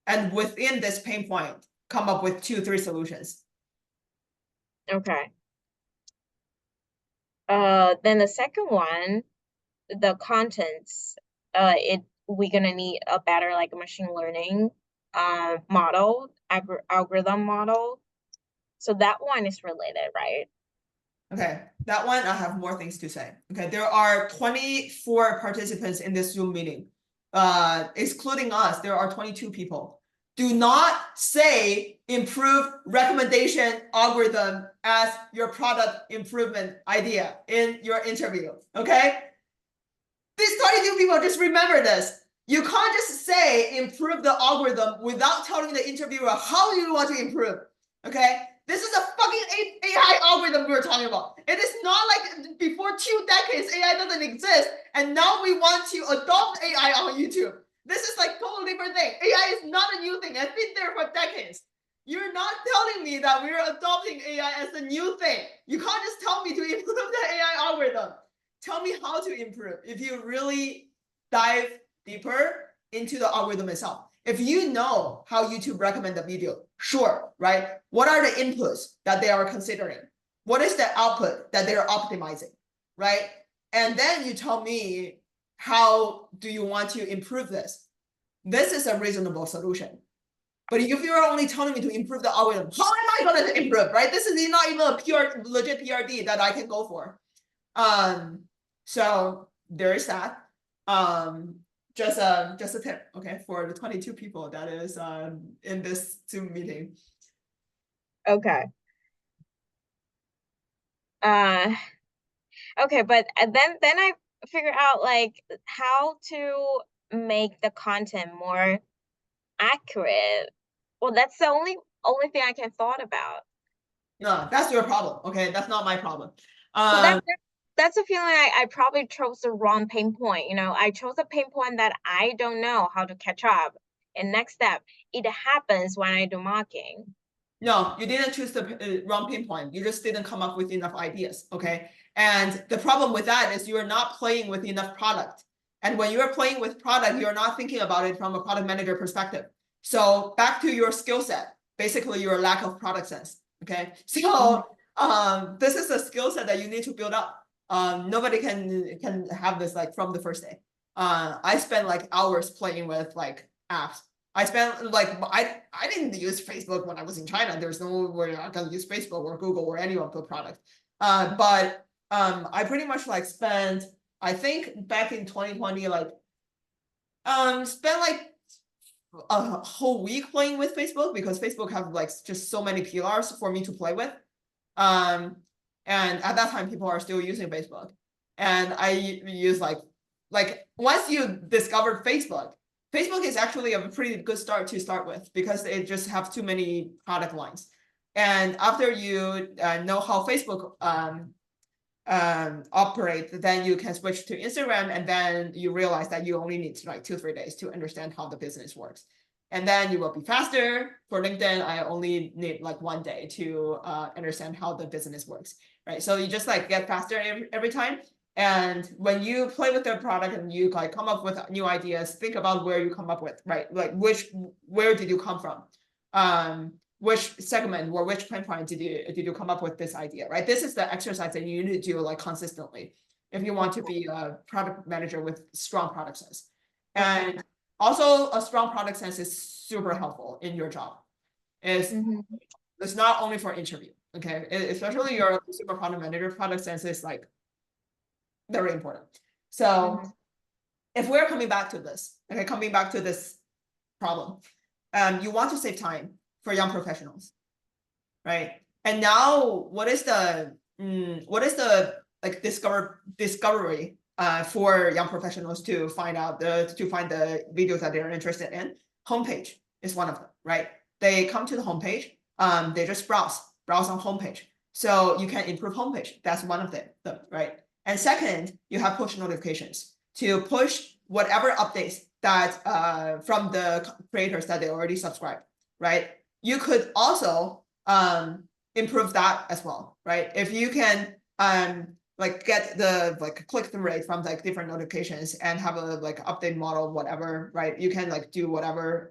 And within this pain point, come up with 2-3 solutions. Okay. Then the second one, the contents, we're gonna need a better like machine learning model, algorithm model. So that one is related, right? Okay, that one I have more things to say. Okay, there are 24 participants in this Zoom meeting. Excluding us, there are 22 people. Do not say improve recommendation algorithm as your product improvement idea in your interview. Okay? These 22 people, just remember this. You can't just say improve the algorithm without telling the interviewer how you want to improve. Okay? this is a fucking AI algorithm we were talking about. It is not like before 2 decades, AI doesn't exist. And now we want to adopt AI on YouTube. This is like totally different thing. AI is not a new thing. It's been there for decades. You're not telling me that we're adopting AI as a new thing. You can't just tell me to improve the AI algorithm. Tell me how to improve. If you really dive deeper into the algorithm itself. If you know how YouTube recommend the video, sure, right? What are the inputs that they are considering? What is the output that they're optimizing, right? And then you tell me, how do you want to improve this? This is a reasonable solution. But if you're only telling me to improve the algorithm, how am I going to improve, right? This is not even a pure, legit PRD that I can go for. So there is that. Just a tip, okay, for the 22 people that is in this Zoom meeting. Okay. Okay, but then I figure out like how to make the content more accurate. Well, that's the only thing I can thought about. No, that's your problem. Okay, that's not my problem. Well, that's a feeling I probably chose the wrong pain point. You know, I chose a pain point that I don't know how to catch up. And next step, it happens when I do mocking. No, you didn't choose the wrong pinpoint. You just didn't come up with enough ideas. Okay. And the problem with that is you're not playing with enough product. And when you're playing with product, you're not thinking about it from a product manager perspective. So back to your skill set, basically your lack of product sense. Okay. So this is a skill set that you need to build up. Nobody can have this like from the first day. I spent like hours playing with like apps. I spent like I didn't use Facebook when I was in China. There's no way I can use Facebook or Google or any of the product. But I pretty much like spent, I think back in 2020, like spent like a whole week playing with Facebook because Facebook have like just so many pillars for me to play with. And at that time, people are still using Facebook. And I use like once you discover Facebook is actually a pretty good start to start with because it just have too many product lines. And after you know how Facebook operate, then you can switch to Instagram, and then you realize that you only need like 2-3 days to understand how the business works. And then you will be faster. For LinkedIn, I only need like 1 day to understand how the business works, right? So you just like get faster every time. And when you play with the product and you like come up with new ideas, think about where you come up with, right? Like where did you come from? Which segment or which pain point did you come up with this idea, right? This is the exercise that you need to do like consistently if you want to be a product manager with strong product sense. And also a strong product sense is super helpful in your job. It's not only for interview, okay? Especially your super product manager, product sense is like very important. So if we're coming back to this, okay, coming back to this problem, you want to save time for young professionals, right? And now what is the like discovery for young professionals to find the videos that they're interested in? Homepage is one of them, right? They come to the homepage, they just browse on homepage. So you can improve homepage. That's one of them, right? And second, you have push notifications to push whatever updates that from the creators that they already subscribed, right? You could also improve that as well, right? If you can like get the like click-through rate from like different notifications and have a like update model, whatever, right? You can like do whatever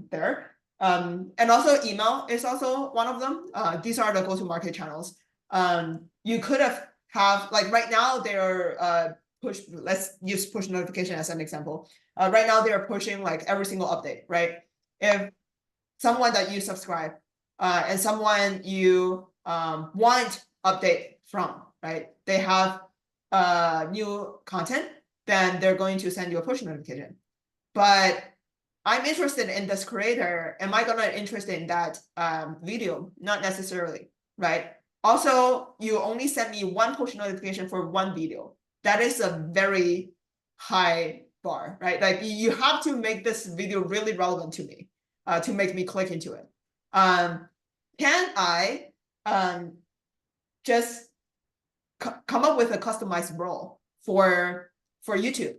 there. And also email is also one of them. These are the go-to-market channels. You could have like right now they're let's use push notification as an example. Right now they're pushing like every single update, right? If someone that you subscribe and someone you want update from, right? They have new content, then they're going to send you a push notification. But I'm interested in this creator. Am I gonna interested in that video? Not necessarily, right? Also, you only send me one push notification for one video. That is a very high bar, right? Like you have to make this video really relevant to me to make me click into it. Can I just come up with a customized role for YouTube,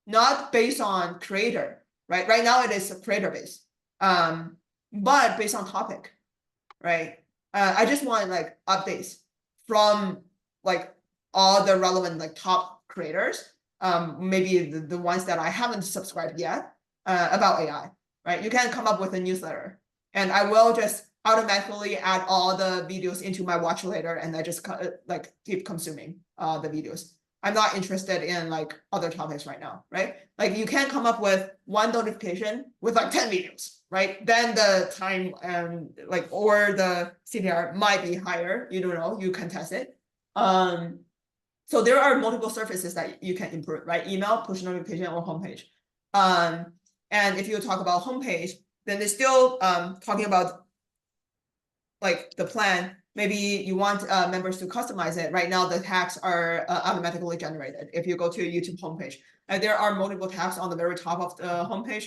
not based on creator, right? Right now it is a creator base, but based on topic, right? I just want like updates from like all the relevant like top creators, maybe the ones that I haven't subscribed yet, about AI, right? You can come up with a newsletter, and I will just automatically add all the videos into my watch later, and I just like keep consuming the videos. I'm not interested in like other topics right now, right? Like you can come up with one notification with like 10 videos, right? Then the time and like or the CTR might be higher. You don't know, you can test it. So there are multiple surfaces that you can improve, right? Email, push notification, or homepage. And if you talk about homepage, then they're still talking about like the plan. Maybe you want members to customize it. Right now, the tags are automatically generated. If you go to YouTube homepage, there are multiple tabs on the very top of the homepage.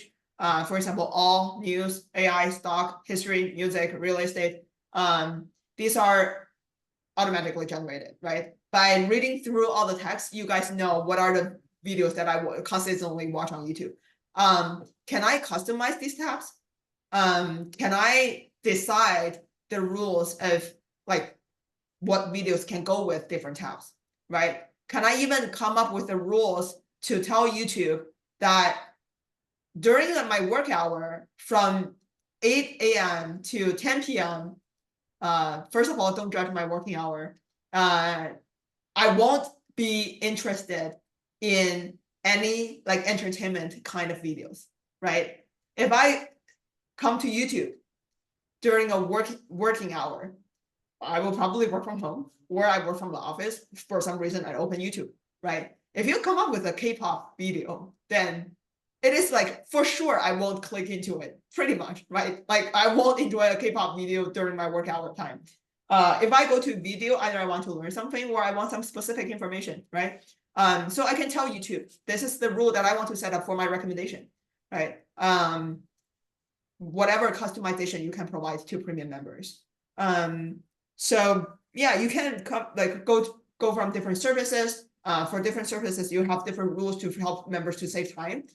For example, all, news, AI, stock, history, music, real estate. These are automatically generated, right? By reading through all the text, you guys know what are the videos that I consistently watch on YouTube. Can I customize these tabs? Can I decide the rules of like what videos can go with different tabs, right? Can I even come up with the rules to tell YouTube that during my work hour from 8 a.m. to 10 p.m., first of all, don't judge my working hour. I won't be interested in any like entertainment kind of videos, right? If I come to YouTube during a working hour, I will probably work from home or I work from the office. For some reason, I open YouTube, right? If you come up with a K-pop video, then it is like for sure I won't click into it, pretty much, right? Like I won't enjoy a K-pop video during my work hour time. If I go to video, either I want to learn something or I want some specific information, right? So I can tell YouTube, this is the rule that I want to set up for my recommendation, right? Whatever customization you can provide to premium members. So yeah, you can go from different services. For different services, you have different rules to help members to save time.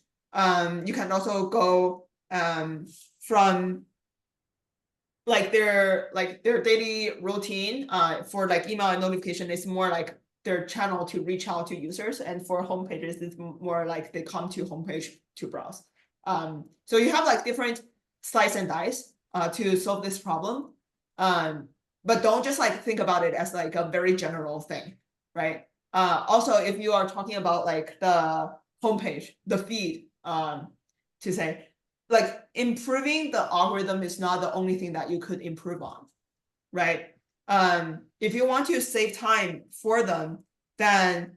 You can also go from like their daily routine. For like email and notification, it's more like their channel to reach out to users, and for homepages, it's more like they come to homepage to browse. So you have like different slice and dice to solve this problem. But don't just like think about it as like a very general thing, right? Also, if you are talking about like the homepage, the feed, to say, like improving the algorithm is not the only thing that you could improve on, right? If you want to save time for them, then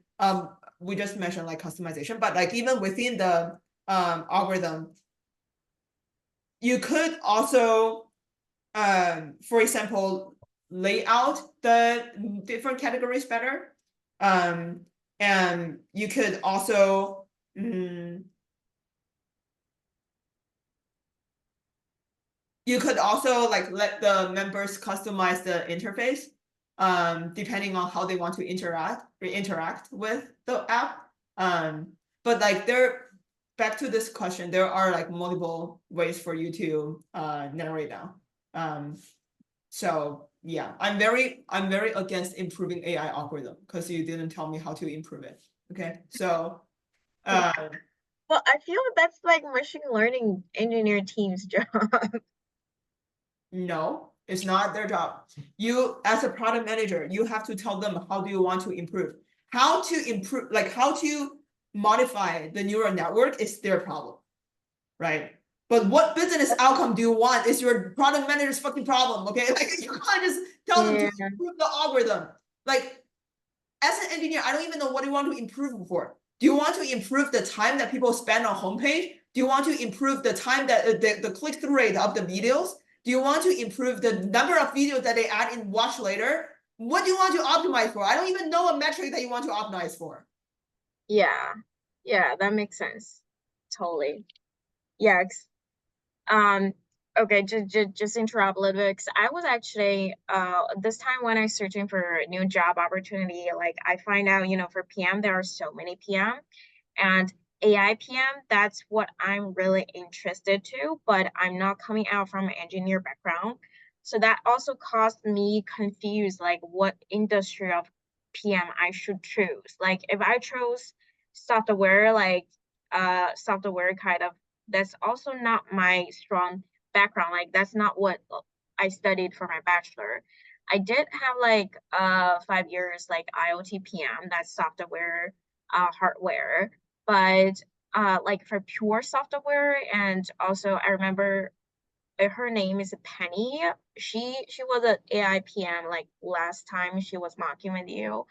we just mentioned like customization, but like even within the algorithm, you could also, for example, lay out the different categories better. And you could also like let the members customize the interface depending on how they want to interact with the app. But like back to this question, there are like multiple ways for you to narrow it down. So yeah, I'm very against improving AI algorithm because you didn't tell me how to improve it. Okay, so well, I feel that's like machine learning engineer team's job. No, it's not their job. You, as a product manager, you have to tell them how do you want to improve. How to improve, like how to modify the neural network is their problem, right? But what business outcome do you want is your product manager's fucking problem, okay? Like you can't just tell them to improve the algorithm. Like as an engineer, I don't even know what you want to improve for. Do you want to improve the time that people spend on homepage? Do you want to improve the time that the click-through rate of the videos? Do you want to improve the number of videos that they add in watch later? What do you want to optimize for? I don't even know a metric that you want to optimize for. Yeah, that makes sense. Totally. Yeah. Okay, just interrupt a little bit because I was actually this time when I was searching for a new job opportunity, like I find out, for PM there are so many PM and AI PM, that's what I'm really interested to, but I'm not coming out from an engineer background. So that also caused me confused like what industry of PM I should choose. Like if I chose software, like software kind of, that's also not my strong background. Like that's not what I studied for my bachelor. I did have like 5 years like IoT PM, that's software, hardware, but like for pure software, and also I remember her name is Penny. She was an AI PM like last time she was mocking with you.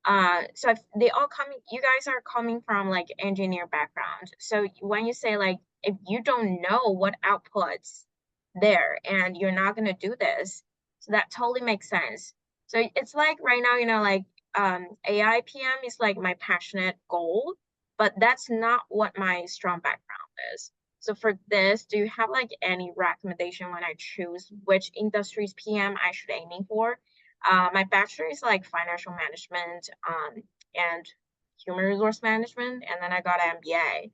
So if they all coming, you guys are coming from like engineer background. So when you say like if you don't know what outputs there and you're not gonna do this, so that totally makes sense. So it's like right now, like AI PM is like my passionate goal, but that's not what my strong background is. So for this, do you have like any recommendation when I choose which industries PM I should aiming for? My bachelor is like financial management and human resource management, and then I got an MBA.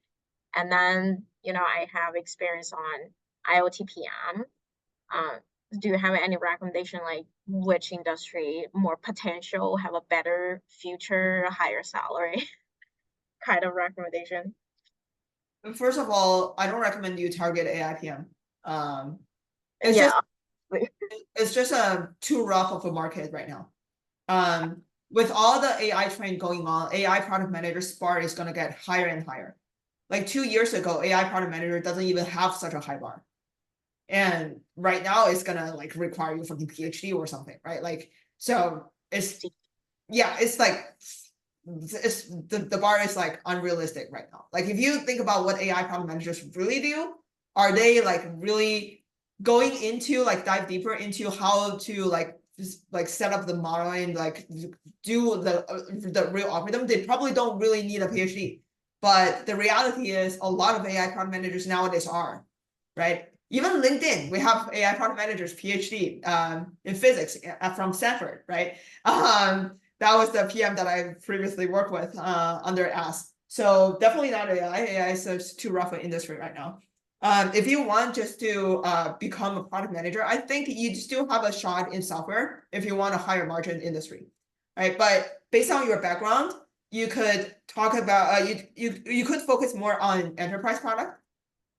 And then, I have experience on IoT PM. Um, do you have any recommendation like which industry more potential, have a better future, higher salary kind of recommendation? First of all, I don't recommend you target AI PM. It's just Yeah. it's just a too rough of a market right now. With all the AI trend going on, AI product manager bar is gonna get higher and higher. Like 2 years ago, AI product manager doesn't even have such a high bar. And right now it's gonna like require you fucking PhD or something, right? Like, so it's yeah, it's like it's the bar is like unrealistic right now. Like if you think about what AI product managers really do, are they like really going into like dive deeper into how to like just like set up the model and like do the real algorithm? They probably don't really need a PhD. But the reality is a lot of AI product managers nowadays are, right? Even LinkedIn, we have AI product managers, PhD in physics from Stanford, right? That was the PM that I previously worked with under Ask. So definitely not AI. AI is just too rough an industry right now. If you want just to become a product manager, I think you still have a shot in software if you want a higher margin industry, right? But based on your background, you could talk about you could focus more on enterprise product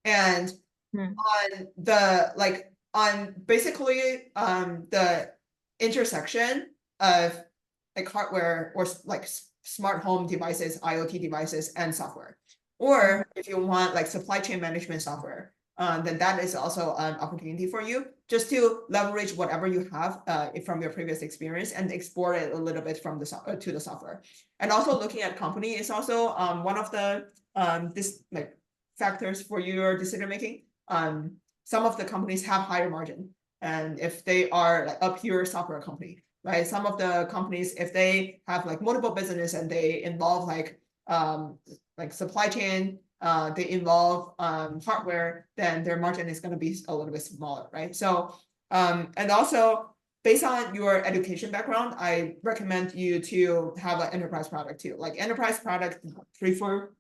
and Hmm. on the like on basically the intersection of like hardware or like smart home devices, IoT devices, and software. Or if you want like supply chain management software, then that is also an opportunity for you just to leverage whatever you have from your previous experience and export it a little bit from the to the software. And also looking at company is also one of the this like factors for your decision making. Some of the companies have higher margin, and if they are like a pure software company, right? Some of the companies, if they have like multiple business and they involve like supply chain, they involve hardware, then their margin is going to be a little bit smaller, right? So and also based on your education background, I recommend you to have an enterprise product too. Like enterprise product prefer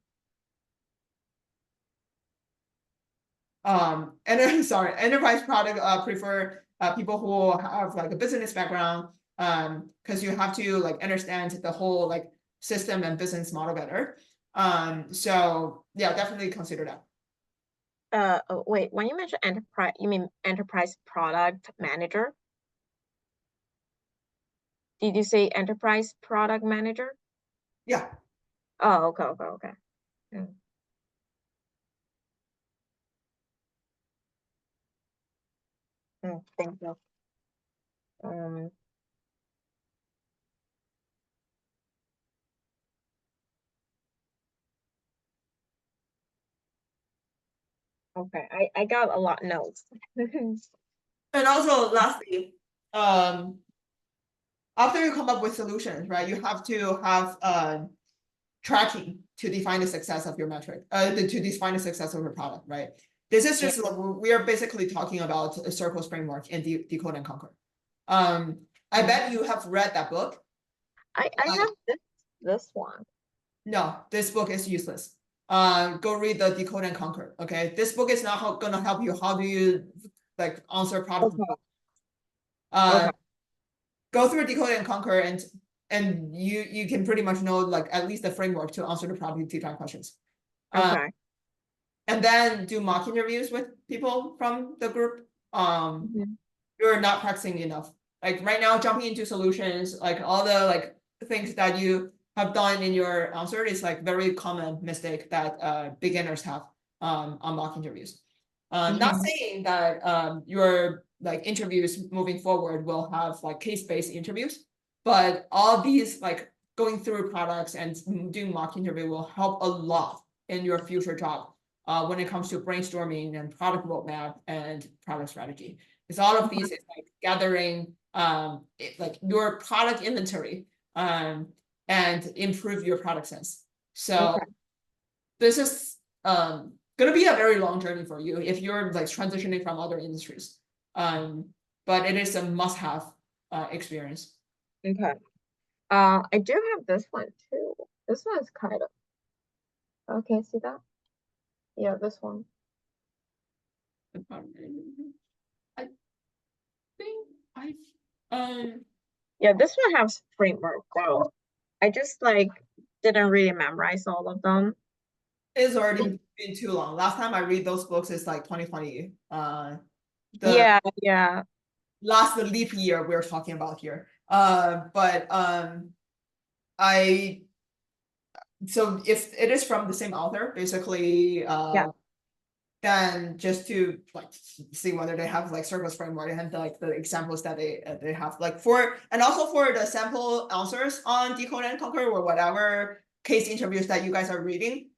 and sorry, enterprise product prefer people who have like a business background, because you have to like understand the whole like system and business model better. So yeah, definitely consider that. Oh, wait, when you mention enterprise, you mean enterprise product manager? Did you say enterprise product manager? Yeah. Oh, okay, okay, okay. Mm, thank you. Um, okay, I got a lot notes. And also lastly, um after you come up with solutions, right, you have to have tracking to define the success of your metric, to define the success of your product, right? This is just, we are basically talking about a circles framework in Decode and Conquer. I bet you have read that book. I have this one. No, this book is useless. Go read the Decode and Conquer. Okay, this book is not gonna help you. How do you like answer product? Okay. Go through Decode and Conquer, and you can pretty much know like at least the framework to answer the product design questions. Okay. And then do mock interviews with people from the group. Mhm. You're not practicing enough. Like right now, jumping into solutions, like all the like things that you have done in your answer is like very common mistake that beginners have on mock interviews. Not saying that your like interviews moving forward will have like case-based interviews, but all these like going through products and doing mock interview will help a lot in your future job when it comes to brainstorming and product roadmap and product strategy. Because all of these is like gathering like your product inventory and improve your product sense. So this is gonna be a very long journey for you if you're like transitioning from other industries. But it is a must-have experience. Okay. I do have this one too. This one is kind of okay. See that? Yeah, this one. I think I Yeah, this one has framework though. I just like didn't really memorize all of them. it's already been too long. Last time I read those books is like 2020. Yeah, yeah. Last leap year we're talking about here. But I so if it is from the same author, basically Yeah. then just to like see whether they have like circles framework and like the examples that they have like for, and also for the sample answers on Decode and Conquer or whatever case interviews that you guys are reading,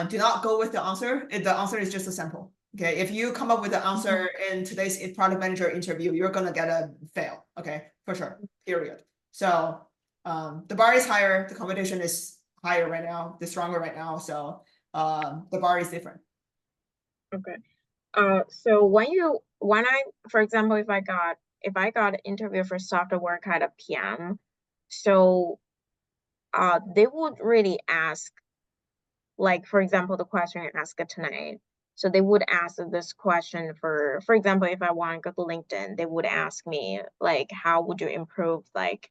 do not go with the answer. If the answer is just a sample. Okay, if you come up with the answer in today's product manager interview, you're gonna get a fail. Okay, for sure. Period. So the bar is higher, the competition is higher right now, the stronger right now. So the bar is different. Okay. So when I, for example, if I got an interview for software work at a PM, so they would really ask, like, for example, the question you asked tonight. So they would ask this question for example, if I want to go to LinkedIn, they would ask me like, how would you improve like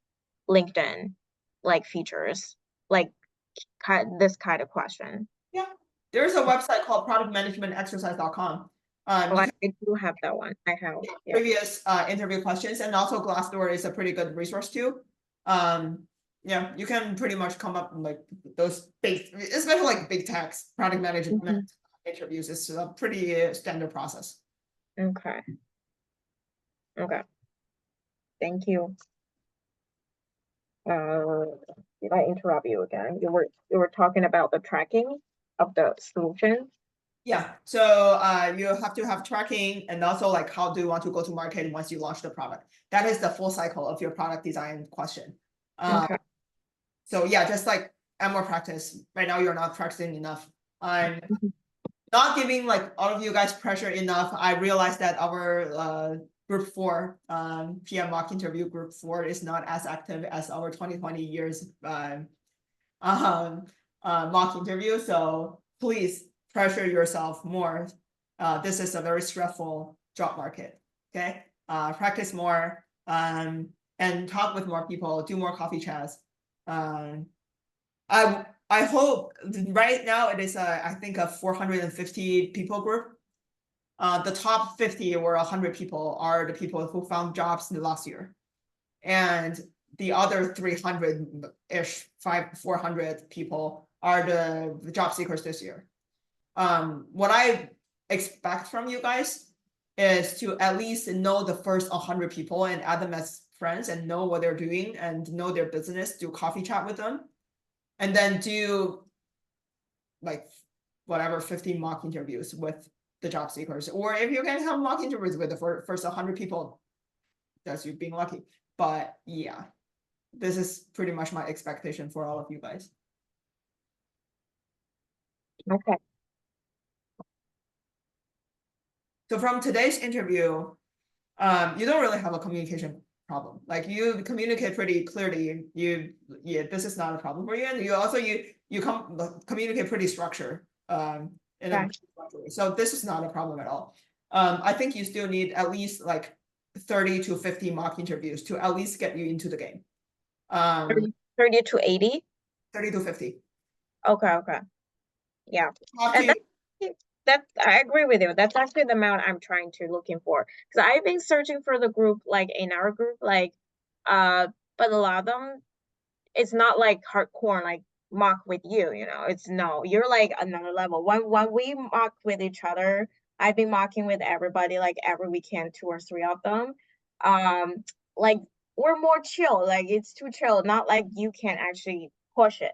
LinkedIn like features, like this kind of question. Yeah, there's a website called productmanagementexercise.com. Oh, I do have that one. I have, yeah. Previous interview questions, and also Glassdoor is a pretty good resource too. Yeah, you can pretty much come up with like those big, especially like big techs, product management interviews. It's a pretty standard process. Okay. Okay. Thank you. Did I interrupt you again? You were talking about the tracking of the solution. Yeah, so you have to have tracking, and also like how do you want to go to market once you launch the product. That is the full cycle of your product design question. Okay. So yeah, just like add more practice. Right now you're not practicing enough. I'm not giving like all of you guys pressure enough. I realized that our group 4 PM mock interview group 4 is not as active as our 2020 years mock interview. So please pressure yourself more. This is a very stressful job market. Okay, practice more and talk with more people. Do more coffee chats. I hope right now it is I think a 450 people group. The top 50 or 100 people are the people who found jobs in the last year, and the other 300-ish, 400 people are the job seekers this year. What I expect from you guys is to at least know the first 100 people and add them as friends and know what they're doing and know their business, do coffee chat with them, and then do like whatever 15 mock interviews with the job seekers. Or if you can have mock interviews with the first 100 people, that's you being lucky. But yeah, this is pretty much my expectation for all of you guys. Okay. So from today's interview, you don't really have a communication problem. Like you communicate pretty clearly. This is not a problem for you, and you also communicate pretty structured. In a Okay. structured way. So this is not a problem at all. I think you still need at least like 30 to 50 mock interviews to at least get you into the game. 30 to 80. 30 to 50. Okay. Yeah. Talk And to that I agree with you. That's actually the amount I'm trying to looking for. Because I've been searching for the group, like in our group, like but a lot of them, it's not like hardcore like mock with you, you know. It's no, you're like another level. When we mock with each other, I've been mocking with everybody like every weekend, 2 or 3 of them. Like we're more chill, like it's too chill, not like you can actually push it.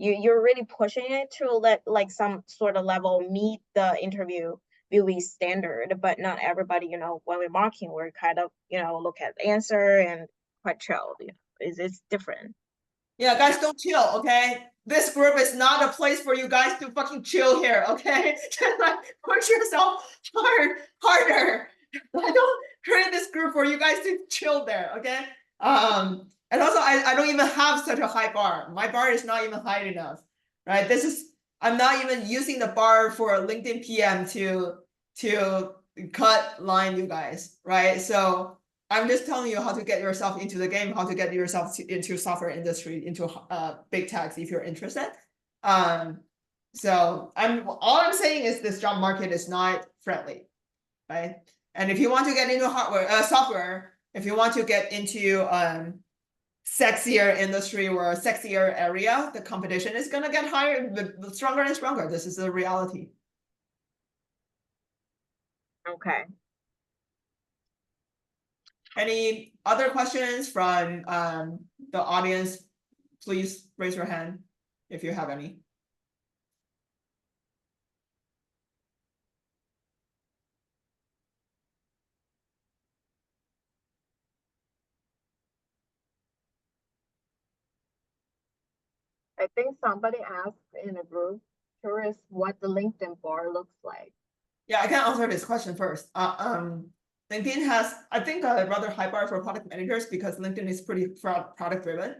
You're really pushing it to let like some sort of level meet the interviewee standard, but not everybody, you know, when we're mocking, we're kind of, you know, look at the answer and quite chill, you know, it's different. Yeah, guys, don't chill, okay? This group is not a place for you guys to fucking chill here, okay? Just like push yourself harder. I don't create this group for you guys to chill there, okay? And also I don't even have such a high bar. My bar is not even high enough, right? I'm not even using the bar for LinkedIn PM to cut line you guys, right? So I'm just telling you how to get yourself into the game, how to get yourself into software industry, into big techs if you're interested. So all I'm saying is this job market is not friendly, right? And if you want to get into software, if you want to get into sexier industry or a sexier area, the competition is gonna get higher, stronger and stronger. This is the reality. Okay. Any other questions from the audience? Please raise your hand if you have any. I think somebody asked in a group, curious what the LinkedIn bar looks like. Yeah, I can answer this question first. LinkedIn has, I think, a rather high bar for product managers because LinkedIn is pretty product driven.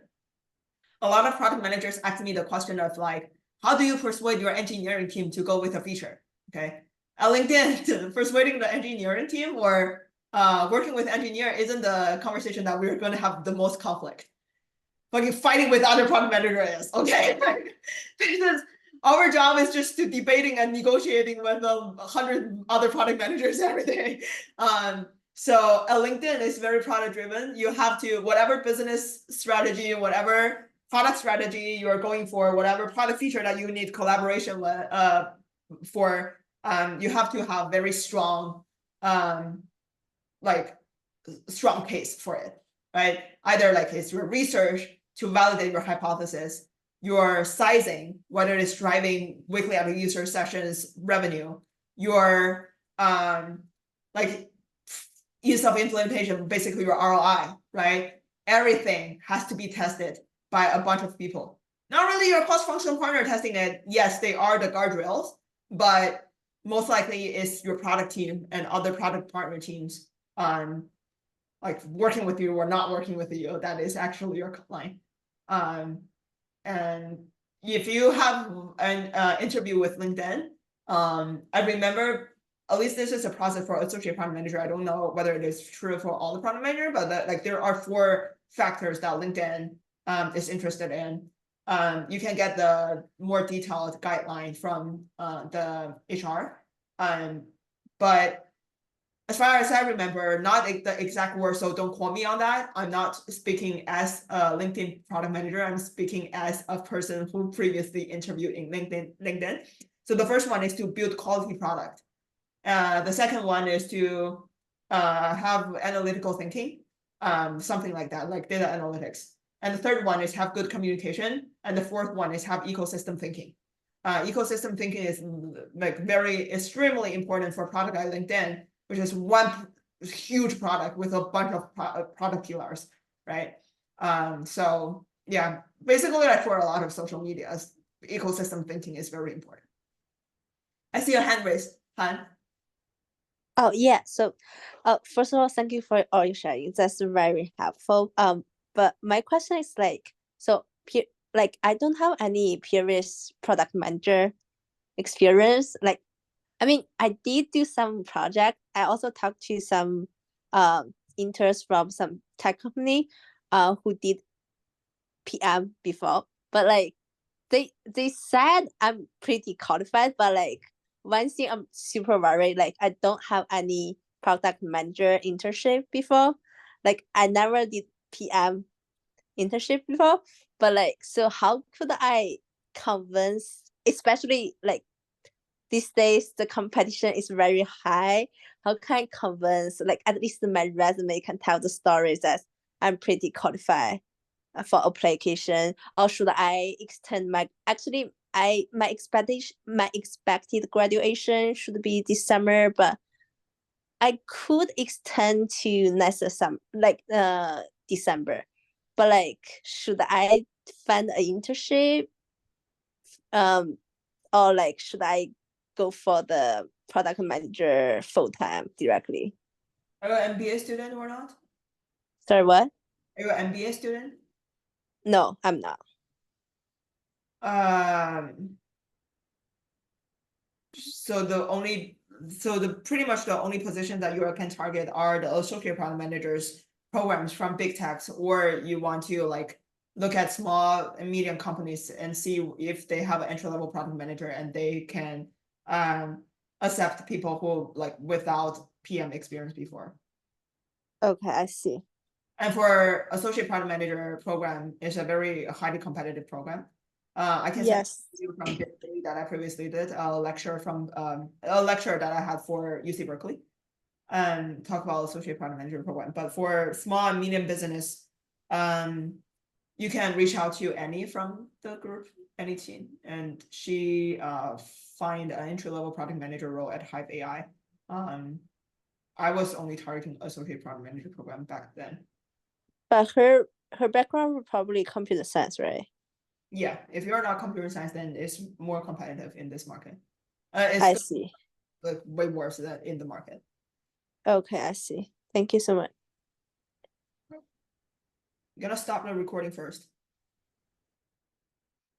A lot of product managers ask me the question of like, how do you persuade your engineering team to go with a feature? Okay, at LinkedIn, persuading the engineering team or working with engineer isn't the conversation that we're going to have the most conflict. Fucking fighting with other product managers, okay? Because our job is just to debating and negotiating with 100 other product managers every day. So a LinkedIn is very product driven. You have to, whatever business strategy, whatever product strategy you're going for, whatever product feature that you need collaboration with, for, you have to have very strong, strong case for it, right? Either like it's your research to validate your hypothesis, your sizing, whether it's driving weekly active user sessions revenue, your like ease of implementation, basically your ROI, right? Everything has to be tested by a bunch of people. Not really your cross-functional partner testing it. Yes, they are the guardrails, but most likely it's your product team and other product partner teams like working with you or not working with you, that is actually your client. And if you have an interview with LinkedIn, I remember, at least this is a process for associate product manager. I don't know whether it is true for all the product manager, but like there are 4 factors that LinkedIn is interested in. You can get the more detailed guideline from the HR. But as far as I remember, not the exact word, so don't quote me on that. I'm not speaking as a LinkedIn product manager. I'm speaking as a person who previously interviewed in LinkedIn. So the first one is to build quality product. The second one is to have analytical thinking, something like that, like data analytics. And the third one is have good communication. And the fourth one is have ecosystem thinking. Ecosystem thinking is like very extremely important for product at LinkedIn, which is one huge product with a bunch of product pillars, right? So yeah, basically like for a lot of social medias, ecosystem thinking is very important. I see a hand raised, Han. Oh yeah. So, first of all, thank you for all your sharing. That's very helpful. But my question is like, so like I don't have any previous product manager experience. Like, I mean, I did do some project. I also talked to some interns from some tech company, who did PM before, but like they said I'm pretty qualified, but like one thing I'm super worried, like I don't have any product manager internship before. Like I never did PM internship before. But like, so how could I convince, especially like these days the competition is very high. How can I convince, like at least my resume can tell the story that I'm pretty qualified for application, or should I extend my actually my expected graduation should be this summer, but I could extend to next summer, like December. But like, should I find an internship, um or like should I go for the product manager full time directly? Are you an MBA student or not? Sorry, what? Are you an MBA student? No, I'm not. So pretty much the only position that you can target are the associate product managers programs from big techs, or you want to like look at small and medium companies and see if they have an entry-level product manager and they can accept people who like without PM experience before. Okay, I see. And for associate product manager program is a very highly competitive program. I can send Yes. you from Berkeley that I previously did a lecture that I had for UC Berkeley, and talk about associate product manager program. But for small and medium business, you can reach out to Annie from the group, Annie team, and she find an entry-level product manager role at Hive AI. I was only targeting associate product manager program back then. But her background would probably computer science, right? Yeah, if you're not computer science, then it's more competitive in this market. I see. Like way worse than in the market. Okay, I see. Thank you so much. I'm gonna stop the recording first.